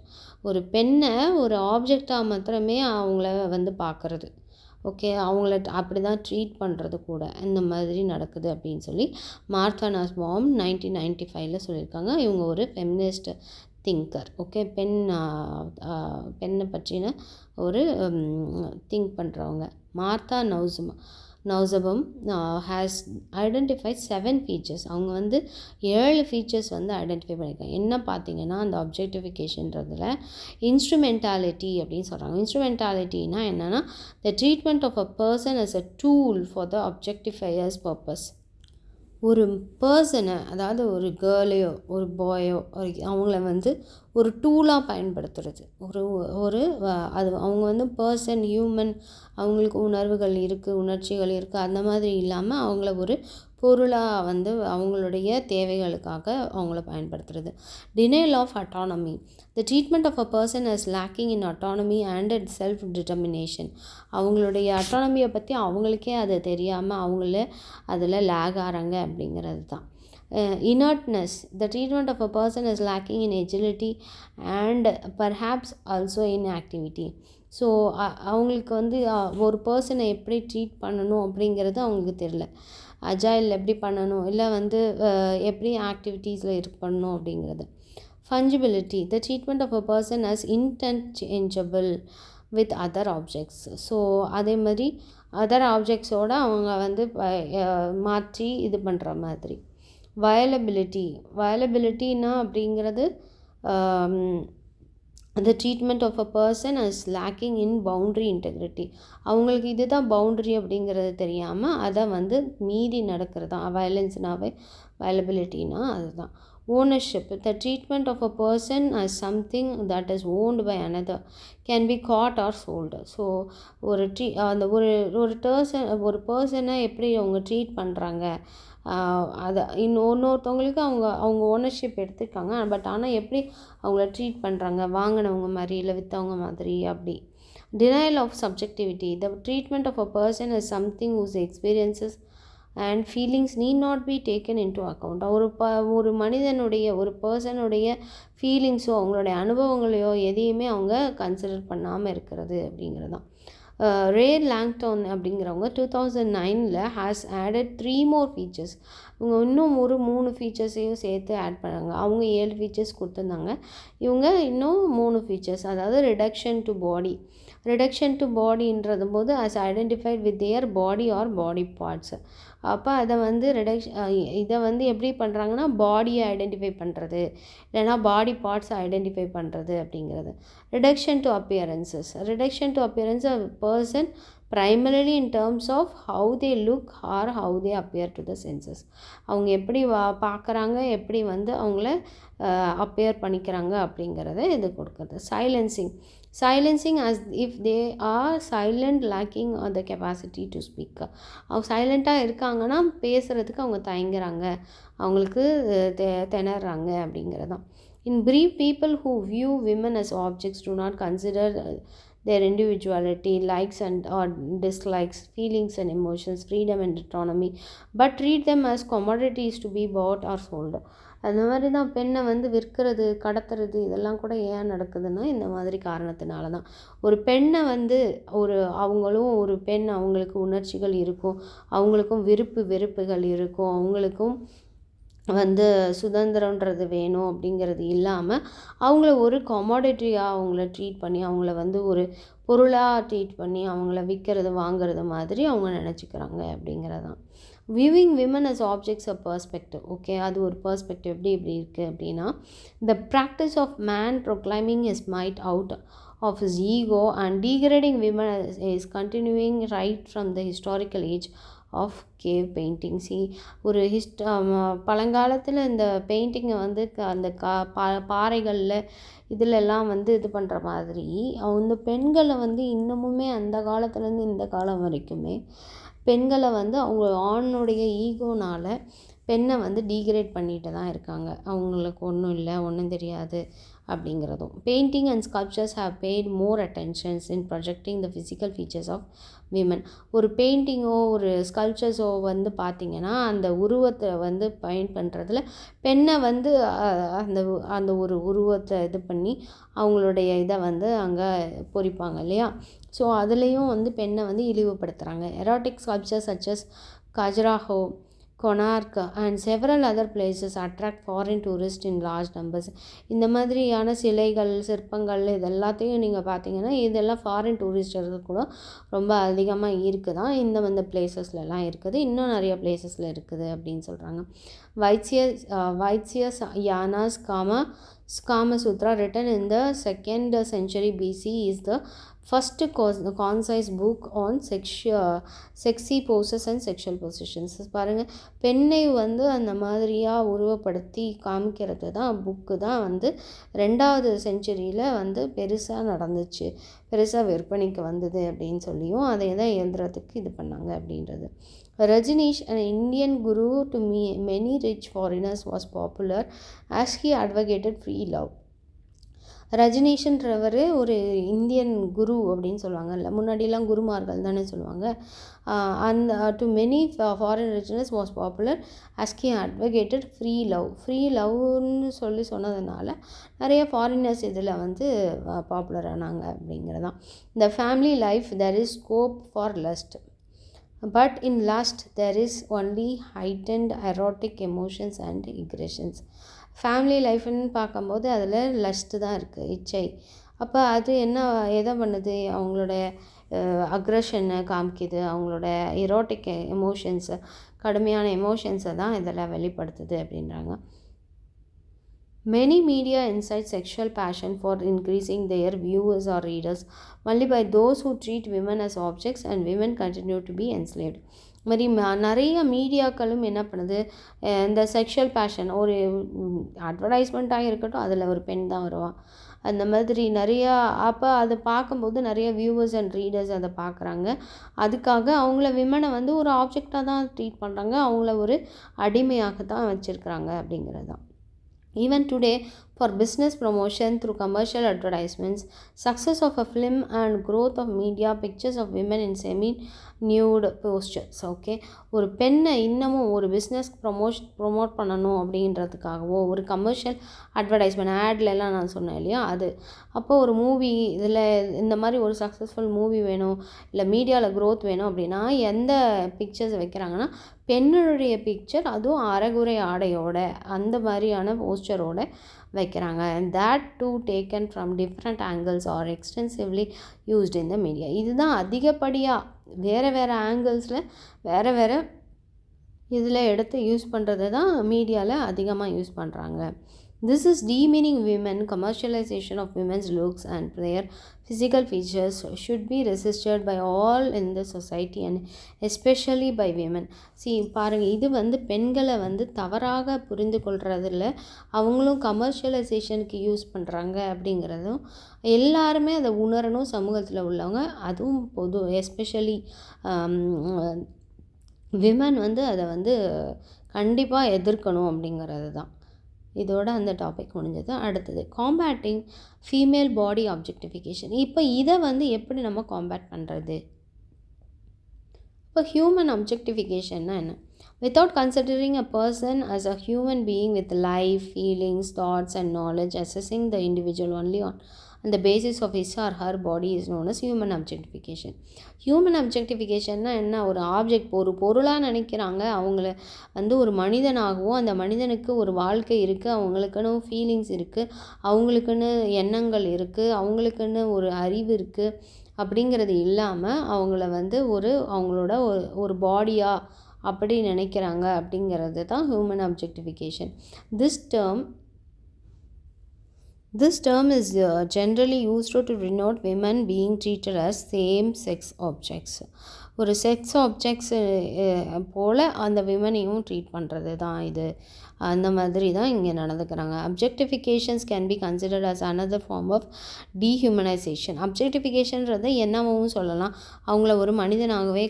ஒரு பெண்ணை ஒரு ஆப்ஜெக்டாக மாத்திரமே அவங்கள வந்து பார்க்குறது. ஓகே, அவங்கள அப்படி தான் ட்ரீட் பண்ணுறது கூட இந்த மாதிரி நடக்குது அப்படின்னு சொல்லி மார்த்தா நஸ்பாம் 1995 சொல்லியிருக்காங்க. இவங்க ஒரு ஃபெமினிஸ்ட் திங்கர். ஓகே, பெண்ணை பற்றின ஒரு திங்க் பண்ணுறவங்க. Martha Nussbaum has identified 7 features. அவங்க வந்து 7 ஃபீச்சர்ஸ் வந்து ஐடென்டிஃபை பண்ணியிருக்காங்க. என்ன பார்த்தீங்கன்னா, அந்த அப்ஜெக்டிஃபிகேஷன்றதில் இன்ஸ்ட்ருமெண்டாலிட்டி அப்படின்னு சொல்கிறாங்க. இன்ஸ்ட்ருமெண்டாலிட்டினா என்னென்னா, the treatment of a person as a tool for the objectifier's purpose. ஒரு பர்சனை, அதாவது ஒரு கேர்ளையோ ஒரு பாயோ அவங்கள வந்து ஒரு டூலாக பயன்படுத்துறது. அது அவங்க வந்து பர்சன், ஹியூமன், அவங்களுக்கு உணர்வுகள் இருக்குது, உணர்ச்சிகள் இருக்குது, அந்த மாதிரி இல்லாமல் அவங்கள ஒரு பொருளாக வந்து அவங்களுடைய தேவைகளுக்காக அவங்கள பயன்படுத்துறது. Denial of autonomy, the treatment of a person is lacking in autonomy and self determination. அவங்களுடைய அட்டானமியை பற்றி அவங்களுக்கே அது தெரியாமல் அவங்கள அதில் லேக் ஆகிறாங்க அப்படிங்கிறது தான். Inertness, the treatment of a person is lacking in agility and perhaps also in activity. So அவங்களுக்கு வந்து ஒரு பர்சனை எப்படி ட்ரீட் பண்ணணும் அப்படிங்கிறது அவங்களுக்கு தெரியல. அஜைல் எப்படி பண்ணணும், இல்லை வந்து எப்படி ஆக்டிவிட்டீஸில் பண்ணணும் அப்படிங்கிறது. Fungibility, the treatment of a person as interchangeable with other objects. So அதே மாதிரி அதர் ஆப்ஜெக்ட்ஸோடு அவங்க வந்து மாற்றி இது பண்ணுற மாதிரி. வயலபிலிட்டினா அப்படிங்கிறது the treatment of a person is lacking in boundary integrity. அவங்களுக்கு இதுதான் பவுண்ட்ரி அப்படிங்கிறது தெரியாமல் அதை வந்து மீறி நடக்கிறது தான் வயலன்ஸ்னாவே. வயலபிலிட்டினா அதுதான். Ownership, the treatment of a person as something that is owned by another can be caught or sold. So அந்த ஒரு பர்சனை எப்படி அவங்க ட்ரீட் பண்ணுறாங்க, அதை இன்னொருத்தவங்களுக்கு அவங்க ஓனர்ஷிப் எடுத்துருக்காங்க, பட் ஆனால் எப்படி அவங்கள ட்ரீட் பண்ணுறாங்க, வாங்கினவங்க மாதிரி இல்லை விற்றவங்க மாதிரி அப்படி. Denial of subjectivity, the treatment of a person as something whose experiences and feelings need not be taken into account. ஒரு மனிதனுடைய ஒரு பர்சனுடைய ஃபீலிங்ஸோ அவங்களுடைய அனுபவங்களையோ எதையுமே அவங்க கன்சிடர் பண்ணாமல் இருக்கிறது அப்படிங்கிறது தான். ரே லாங்டோன் அப்படிங்கிறவங்க 2009 ஹேஸ் ஆடட் 3 more features. இவங்க இன்னும் ஒரு 3 ஃபீச்சர்ஸையும் சேர்த்து ஆட் பண்ணாங்க. அவங்க 7 ஃபீச்சர்ஸ் கொடுத்துருந்தாங்க, இவங்க இன்னும் 3 ஃபீச்சர்ஸ், அதாவது ரிடக்ஷன் டு பாடின்றது போது as identified with their body or body parts. அப்போ அதை வந்து இதை வந்து எப்படி பண்ணுறாங்கன்னா பாடியை ஐடென்டிஃபை பண்ணுறது, இல்லைனா பாடி பார்ட்ஸை ஐடென்டிஃபை பண்ணுறது அப்படிங்கிறது. Reduction to appearances person primarily in terms of how they look or how they appear to the senses. அவங்க எப்படி பார்க்குறாங்க, எப்படி வந்து அவங்கள அப்பியர் பண்ணிக்கிறாங்க அப்படிங்கிறத இது கொடுக்குறது. Silencing as if they are silent, lacking the capacity to speak. அவங்க சைலண்ட்டாக இருக்காங்கன்னா பேசுகிறதுக்கு அவங்க தயங்குறாங்க, அவங்களுக்கு திணறாங்க அப்படிங்கிறது தான். In brief, people who view women as objects do not consider their individuality, likes and or dislikes, feelings and emotions, freedom and autonomy, but treat them as commodities to be bought or sold. அந்த மாதிரி தான் பெண்ணை வந்து விற்கிறது, கடத்துறது இதெல்லாம் கூட ஏன் நடக்குதுன்னா இந்த மாதிரி காரணத்தினால தான். ஒரு பெண்ணை வந்து அவங்களும் ஒரு பெண், அவங்களுக்கு உணர்ச்சிகள் இருக்கும், அவங்களுக்கும் வெறுப்புகள் இருக்கும், அவங்களுக்கும் வந்து சுதந்திரன்றது வேணும் அப்படிங்கிறது இல்லாமல் அவங்கள ஒரு கமாடிட்டியாக அவங்கள ட்ரீட் பண்ணி, அவங்கள வந்து ஒரு பொருளாக ட்ரீட் பண்ணி அவங்கள விற்கிறது வாங்கிறது மாதிரி அவங்க நினச்சிக்கிறாங்க அப்படிங்கிறது தான். Viewing women as objects a perspective. Okay, அது ஒரு பர்ஸ்பெக்டிவ் எப்படி இருக்குது அப்படின்னா, the practice of man proclaiming is might out of his ego and degrading women is continuing right from the historical age of cave painting. ஒரு பழங்காலத்தில் இந்த பெயிண்டிங்கை வந்து அந்த பாறைகளில் இதிலெல்லாம் வந்து இது பண்ணுற மாதிரி அந்த பெண்களை வந்து இன்னமுமே அந்த காலத்துலேருந்து இந்த காலம் வரைக்குமே பெண்களை வந்து அவங்க ஆணுடைய ஈகோனால் பெண்ணை வந்து டீக்ரேட் பண்ணிட்டு தான் இருக்காங்க. அவங்களுக்கு ஒன்றும் இல்லை, ஒன்றும் தெரியாது அப்படிங்கிறதும். Painting and sculptures have paid more attentions in projecting the physical features of women. ஒரு பெயிண்டிங்கோ ஒரு ஸ்கல்ப்சர்ஸோ வந்து பார்த்திங்கன்னா அந்த உருவத்தை வந்து பெயிண்ட் பண்ணுறதுல பெண்ணை வந்து அந்த ஒரு உருவத்தை இது பண்ணி அவங்களுடைய இதை வந்து அங்கே பொறிப்பாங்க இல்லையா. ஸோ அதுலேயும் வந்து பெண்ணை வந்து இழிவுபடுத்துகிறாங்க. Erotic sculptures such as Khajuraho, Konark and several other places attract foreign tourist in large numbers. இந்த மாதிரியான சிலைகள், சிற்பங்கள் இது எல்லாத்தையும் நீங்கள் பார்த்தீங்கன்னா இதெல்லாம் ஃபாரின் டூரிஸ்டர்கள் கூட ரொம்ப அதிகமாக இருக்குதான். இந்த பிளேசஸ்லலாம் இருக்குது, இன்னும் நிறைய பிளேசஸில் இருக்குது அப்படின்னு சொல்கிறாங்க. வைத்சியஸ் யானாஸ் Kama Sutra, written in the 2nd century BC, is the first concise book on sexy poses and sexual positions. பாருங்கள், பெண்ணை வந்து அந்த மாதிரியாக உருவப்படுத்தி காமிக்கிறது தான் புக்கு தான் வந்து 2வது செஞ்சுரியில் வந்து பெருசாக நடந்துச்சு, பெருசாக விற்பனைக்கு வந்தது அப்படின்னு சொல்லியும் அதை தான் எழுதுறதுக்கு இது பண்ணாங்க அப்படின்றது. Rajneesh, an Indian guru to many rich foreigners, was popular as he advocated free love. ரஜினீஷ்ன்றவர் ஒரு இந்தியன் குரு அப்படின்னு சொல்லுவாங்கல்ல, முன்னாடிலாம் குருமார்கள் தானே சொல்லுவாங்க. அந்த to many foreign religions was popular as he advocated free லவ்னு சொன்னதுனால நிறைய ஃபாரினர்ஸ் இதில் வந்து பாப்புலர் ஆனாங்க அப்படிங்கிறதான். இந்த family life there is scope for lust, but in lust there is only heightened erotic emotions and aggressions. Family லைஃப்னு பார்க்கும்போது அதில் லஸ்ட்டு தான் இருக்குது, இச்சை. அப்போ அது எதை பண்ணுது, அவங்களோட அக்ரெஷனை காமிக்குது, அவங்களோட எரோட்டிக் எமோஷன்ஸை, கடுமையான எமோஷன்ஸை தான் இதில் வெளிப்படுத்துது அப்படின்றாங்க. Many media incite sexual passion for increasing their viewers or readers only by those who treat women as objects and women continue to be enslaved. மாதிரி நிறைய மீடியாக்களும் என்ன பண்ணுது, இந்த செக்ஷுவல் பேஷன் ஒரு அட்வர்டைஸ்மெண்ட்டாக இருக்கட்டும், அதில் ஒரு பெண் தான் வருவான், அந்த மாதிரி நிறையா. அப்போ அதை பார்க்கும்போது நிறைய வியூவர்ஸ் அண்ட் ரீடர்ஸ் அதை பார்க்குறாங்க. அதுக்காக அவங்கள விமனை வந்து ஒரு ஆப்ஜெக்டாக தான் ட்ரீட் பண்ணுறாங்க, அவங்கள ஒரு அடிமையாக தான் வச்சுருக்குறாங்க அப்படிங்கிறது தான். Even today, for business promotion through commercial advertisements, success of a film and growth of media pictures of women in semi-nude postures. Okay, ஒரு பெண்ணை இன்னமும் ஒரு பிஸ்னஸ் ப்ரொமோட் பண்ணணும் அப்படின்றதுக்காகவோ, ஒரு கமர்ஷியல் அட்வர்டைஸ்மெண்ட் ஆட்லலாம் நான் சொன்னேன் இல்லையா, அது அப்போ ஒரு மூவி இதில் இந்த மாதிரி ஒரு சக்ஸஸ்ஃபுல் மூவி வேணும், இல்லை மீடியாவில் க்ரோத் வேணும் அப்படின்னா எந்த பிக்சர்ஸ் வைக்கிறாங்கன்னா, பெண்ணுடைய பிக்சர், அதுவும் அரைகுறை ஆடையோட அந்த மாதிரியான போஸ்டரோட வைக்கிறாங்க. and that too taken from different angles or extensively used in the media. இதுதான் அதிகப்படியாக வேறு ஆங்கிள்ஸில் வேறு இதில் எடுத்து யூஸ் பண்ணுறது தான் மீடியாவில் அதிகமாக யூஸ் பண்ணுறாங்க. This is demeaning women. Commercialization of women's looks and their physical features should be resisted by all in the society and especially by women. பாருங்கள், இது வந்து பெண்களை வந்து தவறாக புரிந்து கொள்றதில்ல, அவங்களும் கமர்ஷியலைசேஷனுக்கு யூஸ் பண்ணுறாங்க அப்படிங்கிறதும் எல்லாருமே அதை உணரணும், சமூகத்தில் உள்ளவங்க, அதுவும் எஸ்பெஷலி விமன் வந்து அதை வந்து கண்டிப்பாக எதிர்க்கணும் அப்படிங்கிறது தான். இதோட அந்த டாபிக் முடிஞ்சது. அடுத்தது காம்பேட்டிங் ஃபீமேல் பாடி ஆப்ஜெக்டிஃபிகேஷன். இப்போ இதை வந்து எப்படி நம்ம காம்பேட் பண்ணுறது? இப்போ ஹியூமன் ஆப்ஜெக்டிஃபிகேஷன்னா என்ன? Without considering a person as a human being with life, feelings, thoughts and knowledge, assessing the individual only on the basis of his or her body is known as human objectification. Human அப்ஜெக்டிஃபிகேஷன்னா என்ன? ஒரு ஆப்ஜெக்ட், ஒரு பொருளாக நினைக்கிறாங்க, அவங்கள வந்து ஒரு மனிதனாகவும், அந்த மனிதனுக்கு ஒரு வாழ்க்கை இருக்குது, அவங்களுக்குன்னு ஃபீலிங்ஸ் இருக்குது, அவங்களுக்குன்னு எண்ணங்கள் இருக்குது, அவங்களுக்குன்னு ஒரு அறிவு இருக்குது அப்படிங்கிறது இல்லாமல் அவங்கள வந்து அவங்களோட ஒரு பாடியாக அப்படி நினைக்கிறாங்க அப்படிங்கிறது தான் human objectification. This term is generally used to denote women being treated as same-sex objects. ஒரு செக்ஸ் ஆப்ஜெக்ட்ஸ் போல் அந்த விமனையும் ட்ரீட் பண்ணுறது தான் இது. அந்த மாதிரி தான் இங்கே நடந்துக்கிறாங்க. Objectifications can be considered as another form of dehumanisation. அப்ஜெக்டிஃபிகேஷன்றதை என்னவும் சொல்லலாம், அவங்கள ஒரு மனிதனாகவே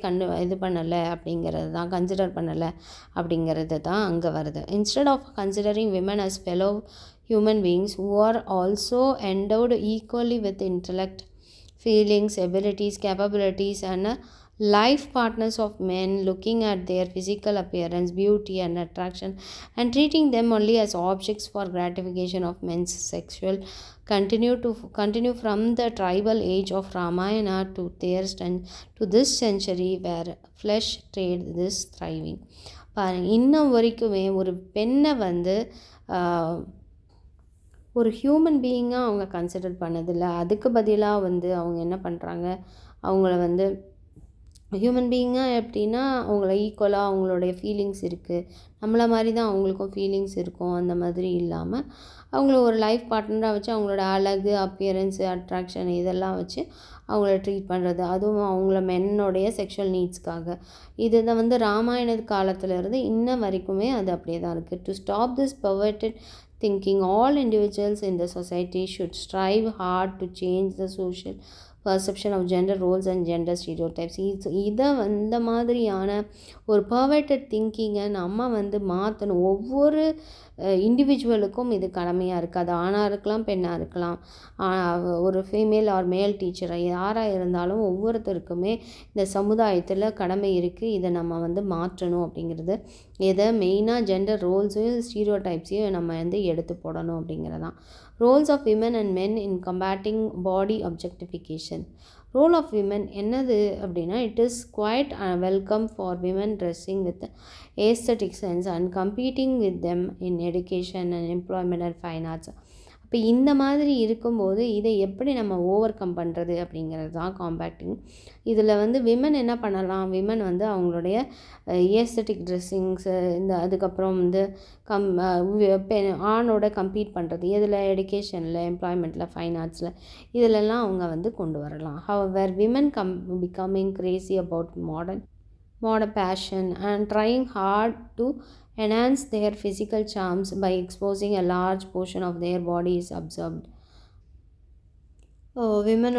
இது பண்ணலை அப்படிங்கிறது தான், கன்சிடர் பண்ணலை அப்படிங்கிறது தான் அங்கே வருது. Instead of considering women as fellow human beings who are also endowed equally with intellect, feelings, abilities, capabilities and life partners of men, looking at their physical appearance, beauty and attraction and treating them only as objects for gratification of men's sexual continue from the tribal age of Ramayana to this century where flesh trade is thriving. பாருங்க, இன்னும் வரைக்குமே ஒரு பெண்ணை வந்து ஒரு ஹியூமன் பீயிங்காக அவங்க கன்சிடர் பண்ணதில்லை. அதுக்கு பதிலாக வந்து அவங்க என்ன பண்ணுறாங்க, அவங்கள வந்து ஹியூமன் பீயிங்காக எப்படின்னா அவங்கள ஈக்குவலாக அவங்களுடைய ஃபீலிங்ஸ் இருக்குது, நம்மளை மாதிரி தான் அவங்களுக்கும் ஃபீலிங்ஸ் இருக்கும், அந்த மாதிரி இல்லாமல் அவங்கள ஒரு லைஃப் பார்ட்னராக வச்சு அவங்களோட அழகு, அப்பியரன்ஸு, அட்ராக்ஷன் இதெல்லாம் வச்சு அவங்கள ட்ரீட் பண்ணுறது, அதுவும் அவங்கள மென்னோடைய செக்ஷுவல் நீட்ஸ்க்காக. இது தான் வந்து ராமாயண காலத்துலேருந்து இன்ன வரைக்குமே அது அப்படியே தான் இருக்குது. To stop this perverted thinking, all individuals in the society should strive hard to change the social perception of gender roles and gender stereotypes. இதை இந்த மாதிரியான ஒரு பர்வர்ட்டட் திங்கிங்கை நம்ம வந்து மாற்றணும். ஒவ்வொரு இண்டிவிஜுவலுக்கும் இது கடமையாக இருக்குது. அது ஆணாக இருக்கலாம், பெண்ணாக இருக்கலாம், ஒரு ஃபீமேல் ஆர் மேல் டீச்சராக யாராக இருந்தாலும் ஒவ்வொருத்தருக்குமே இந்த சமுதாயத்தில் கடமை இருக்குது. இதை நம்ம வந்து மாற்றணும் அப்படிங்கிறது. இதை மெயினாக ஜெண்டர் ரோல்ஸையும் ஸ்டீரியோடைப்ஸையும் நம்ம வந்து எடுத்து போடணும் அப்படிங்கிறதான். Roles of women and men in combating body objectification. Role of women என்னது அப்படின்னா, it is quite welcome for women dressing with aesthetic sense and competing with them in education and employment and fine arts. இப்போ இந்த மாதிரி இருக்கும்போது இதை எப்படி நம்ம ஓவர் கம் பண்ணுறது அப்படிங்கிறது தான் காம்பேக்டிங். இதில் வந்து விமன் என்ன பண்ணலாம், விமன் வந்து அவங்களுடைய ஏஸ்தட்டிக் ட்ரெஸ்ஸிங்ஸு, இந்த அதுக்கப்புறம் வந்து ஆணோட கம்பீட் பண்ணுறது இதில் எடுகேஷனில், எம்ப்ளாய்மெண்ட்டில், ஃபைன் ஆர்ட்ஸில் இதிலெல்லாம் அவங்க வந்து கொண்டு வரலாம். However women becoming Crazy about modern passion and trying hard to enhance their physical charms by exposing a large portion of their body is observed. Women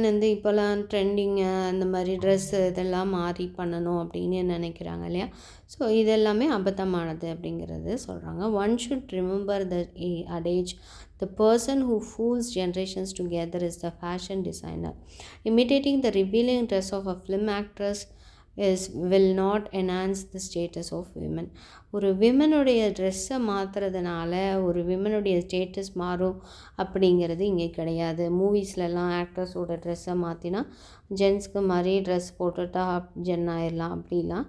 வந்து இப்போல்லாம் ட்ரெண்டிங்கு அந்த மாதிரி ட்ரெஸ்ஸு இதெல்லாம் மாறி பண்ணணும் அப்படின்னு நினைக்கிறாங்க இல்லையா. ஸோ இதெல்லாமே அபத்தமானது அப்படிங்கிறது சொல்கிறாங்க. One should remember the adage, the person who fools generations together is the fashion designer. Imitating the revealing dress of a film actress will not enhance the status of women. ஒரு விமனுடைய ட்ரெஸ்ஸை மாற்றுறதுனால ஒரு விமனுடைய ஸ்டேட்டஸ் மாறும் அப்படிங்கிறது இங்கே கிடையாது. மூவிஸ்லலாம் ஆக்டர்ஸோட ட்ரெஸ்ஸை மாற்றினா ஜென்ஸ்க்கு மாதிரி ட்ரெஸ் போட்டுட்டா ஜென் ஆயிடலாம், அப்படிலாம்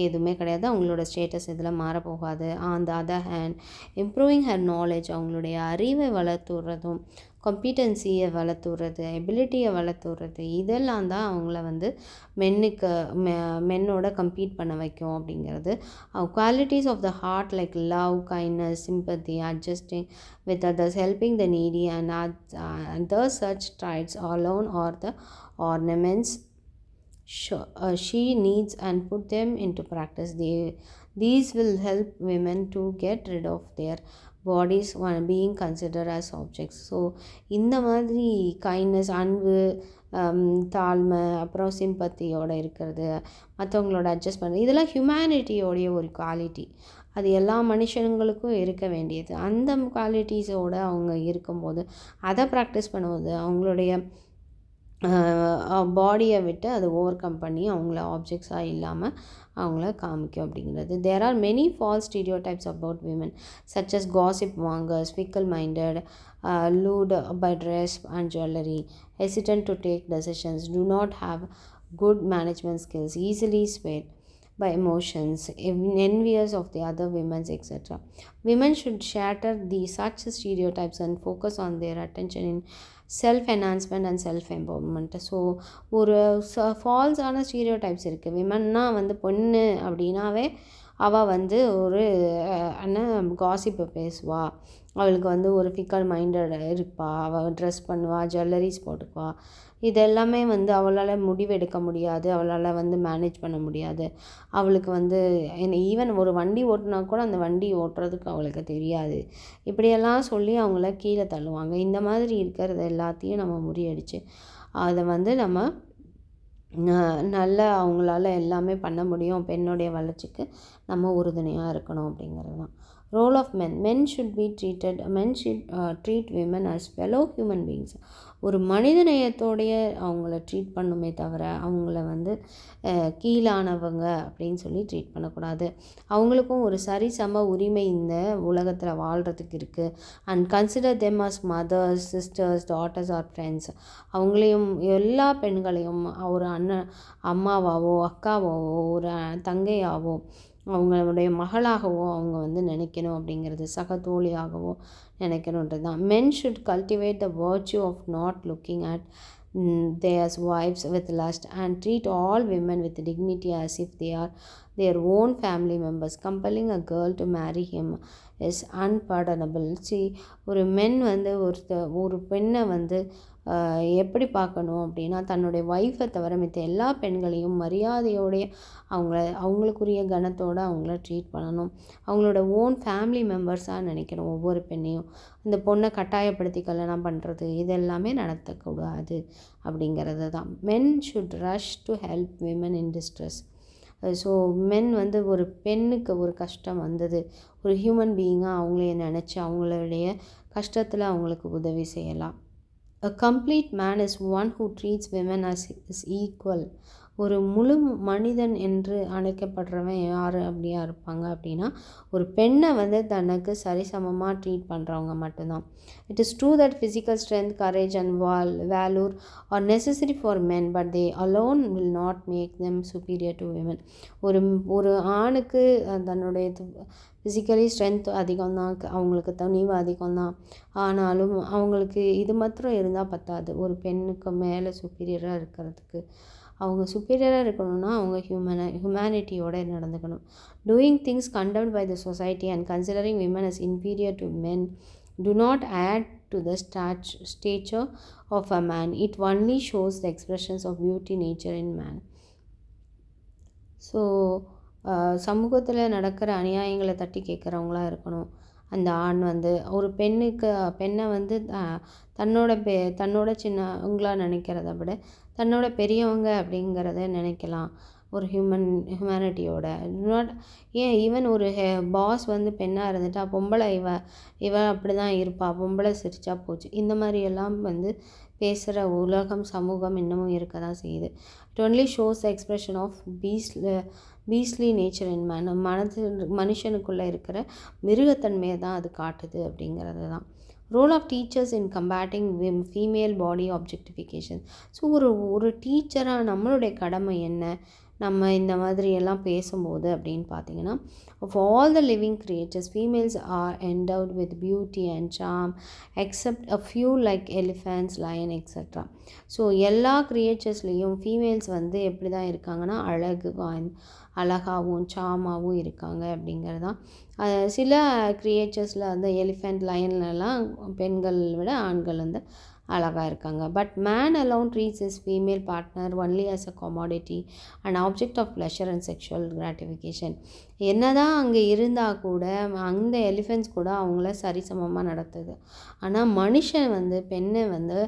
எதுவுமே கிடையாது. அவங்களோட ஸ்டேட்டஸ் இதில் மாறப்போகாது. On the other hand, improving her knowledge, அவங்களுடைய அறிவை வளர்த்துறதும், கம்பீட்டன்சியை வளர்த்துறது, எபிலிட்டியை வளர்த்துறது, இதெல்லாம் தான் அவங்கள வந்து மென்னோட கம்பீட் பண்ண வைக்கும் அப்படிங்கிறது. Qualities of the heart like love, kindness, sympathy, adjusting with others, helping the needy and other such traits alone are the ornaments she needs and put them into practice. These will help women to get rid of their bodies being considered as objects. So இந்த மாதிரி கைண்ட்னஸ், அன்பு, தாழ்மை, அப்புறம் சிம்பத்தியோடு இருக்கிறது, மற்றவங்களோட அட்ஜஸ்ட் பண்ணுறது, இதெல்லாம் ஹியூமனிட்டியோடைய ஒரு குவாலிட்டி. அது எல்லா மனுஷங்களுக்கும் இருக்க வேண்டியது. அந்த குவாலிட்டிஸோடு அவங்க இருக்கும்போது, அதை ப்ராக்டிஸ் பண்ணும்போது அவங்களுடைய பாடியை விட்டு அதை ஓவர் கம் பண்ணி அவங்கள ஆப்ஜெக்ட்ஸாக இல்லாமல் அவங்கள காமிக்கும் அப்படிங்கிறது. There are many false stereotypes about women such as gossip mongers, fickle minded, lewd by dress and jewelry, hesitant to take decisions, do not have good management skills, easily swayed by emotions, envious of the other women, etc. Women should shatter such stereotypes and focus on their attention in self-enhancement and self-empowerment. So ஒரு ஃபால்ஸான ஸ்டீரியோடைப்ஸ் இருக்குது. விமன்னா வந்து பொண்ணு அப்படின்னாவே அவள் வந்து ஒரு காசிப்பை பேசுவா, அவளுக்கு வந்து ஒரு ஃபிக்கல் மைண்டட் இருப்பா, அவள் ட்ரெஸ் பண்ணுவா, ஜுவல்லரிஸ் போட்டுக்குவா, இதெல்லாமே வந்து அவளால் முடிவெடுக்க முடியாது, அவளால் வந்து மேனேஜ் பண்ண முடியாது. அவளுக்கு வந்து ஈவன் ஒரு வண்டி ஓட்டினா கூட அந்த வண்டி ஓட்டுறதுக்கு அவளுக்கு தெரியாது. இப்படியெல்லாம் சொல்லி அவங்கள கீழே தள்ளுவாங்க. இந்த மாதிரி இருக்கிறது எல்லாத்தையும் நம்ம முறியடிச்சு அதை வந்து நம்ம நல்ல அவங்களால எல்லாமே பண்ண முடியும். பெண்ணுடைய வளர்ச்சிக்கு நம்ம உறுதுணையாக இருக்கணும் அப்படிங்கிறது தான். Role of men should treat women as fellow human beings. ஒரு மனித நேயத்தோடைய அவங்கள ட்ரீட் பண்ணுமே தவிர அவங்கள வந்து கீழானவங்க அப்படின்னு சொல்லி ட்ரீட் பண்ணக்கூடாது. அவங்களுக்கும் ஒரு சரிசம உரிமை இந்த உலகத்தில் வாழ்கிறதுக்கு இருக்குது. And consider them as mothers, sisters, daughters or friends. அவங்களையும் எல்லா பெண்களையும் ஒரு அம்மாவாவோ, அக்காவாவோ, ஒரு தங்கையாவோ, அவங்களுடைய மகளாகவோ அவங்க வந்து நினைக்கணும் அப்படிங்கிறது, சக தோழியாகவோ நினைக்கணுன்றது தான். Men should cultivate the virtue of not looking at their wives with lust and treat all women with dignity as if they are their own family members. Compelling a girl to marry him is unpardonable. See, ஒரு மென் வந்து ஒரு பெண்ணை வந்து எப்படி பார்க்கணும் அப்படின்னா, தன்னுடைய ஒய்ஃபை தவிர மித்த எல்லா பெண்களையும் மரியாதையோடைய அவங்களுக்குரிய கனத்தோடு அவங்கள ட்ரீட் பண்ணணும். அவங்களோட ஓன் ஃபேமிலி மெம்பர்ஸாக நினைக்கணும் ஒவ்வொரு பெண்ணையும். இந்த பொண்ணை கட்டாயப்படுத்தி கல்யாணம் பண்ணுறது இதெல்லாமே நடத்தக்கூடாது அப்படிங்கிறது தான். Men should rush to help women in distress. So men வந்து ஒரு பெண்ணுக்கு ஒரு கஷ்டம் வந்தது, ஒரு ஹியூமன் பீயிங்காக அவங்களே நினச்சி அவங்களுடைய கஷ்டத்தில் அவங்களுக்கு உதவி செய்யலாம். A complete man is one who treats women as is equal. ஒரு முழு மனிதன் என்று அழைக்கப்படுறவன் யார் அப்படியா இருப்பாங்க அப்படின்னா, ஒரு பெண்ணை வந்து தனக்கு சரிசமமாக ட்ரீட் பண்ணுறவங்க மட்டும்தான். It is true that physical strength, courage and valour are necessary for men, but they alone will not make them superior to women. ஒரு ஆணுக்கு தன்னுடைய ஃபிசிக்கலி ஸ்ட்ரென்த் அதிகம்தான், அவங்களுக்கு துணிவு அதிகம்தான். ஆனாலும் அவங்களுக்கு இது மாத்திரம் இருந்தால் பத்தாது. ஒரு பெண்ணுக்கு மேலே சுப்பீரியராக இருக்கிறதுக்கு, அவங்க சுப்பீரியராக இருக்கணும்னா அவங்க ஹியூமனிட்டியோடு நடந்துக்கணும். Doing things condemned by the society and considering women as inferior to men do not add to the stature of a man. It only shows the expressions of beauty nature in man. So சமூகத்தில் நடக்கிற அநியாயங்களை தட்டி கேட்குறவங்களா இருக்கணும். அந்த ஆண் வந்து ஒரு பெண்ணை வந்து தன்னோட சின்னவங்களாக நினைக்கிறத விட தன்னோட பெரியவங்க அப்படிங்கிறத நினைக்கலாம் ஒரு ஹியூமனிட்டியோட. ஏன் ஈவன் ஒரு பாஸ் வந்து பெண்ணாக இருந்துட்டா பொம்பளை இவ அப்படி தான் இருப்பா, பொம்பளை சிரிச்சா போச்சு, இந்த மாதிரியெல்லாம் வந்து பேசுகிற உலகம் சமூகம் இன்னமும் இருக்க தான் செய்யுது. It only shows the expression of beastly nature in man. மனுஷனுக்குள்ளே இருக்கிற மிருகத்தன்மையை தான் அது காட்டுது அப்படிங்கிறது தான். Role of teachers in combating female body objectification. So ஒரு டீச்சராக நம்மளுடைய கடமை என்ன, நம்ம இந்த மாதிரி எல்லாம் பேசும்போது அப்படின்னு பார்த்தீங்கன்னா, of all the living creatures, females are endowed with beauty and charm except a few like elephants, lion, etc. So எல்லா கிரியேச்சர்ஸ்லேயும் ஃபீமேல்ஸ் வந்து எப்படி தான் இருக்காங்கன்னா அழகாகவும் சாமாகவும் இருக்காங்க அப்படிங்கிறது தான். சில கிரியேச்சர்ஸில் வந்து எலிஃபெண்ட், லயன்லலாம் பெண்கள் விட ஆண்கள் வந்து அழகாக இருக்காங்க. But man alone treats is female partner only as a commodity and object of pleasure and sexual gratification. என்ன தான் அங்கே இருந்தால் கூட அந்த எலிஃபெண்ட்ஸ் கூட அவங்கள சரிசமமாக நடத்துது. ஆனால் மனுஷன் வந்து பெண்ணை வந்து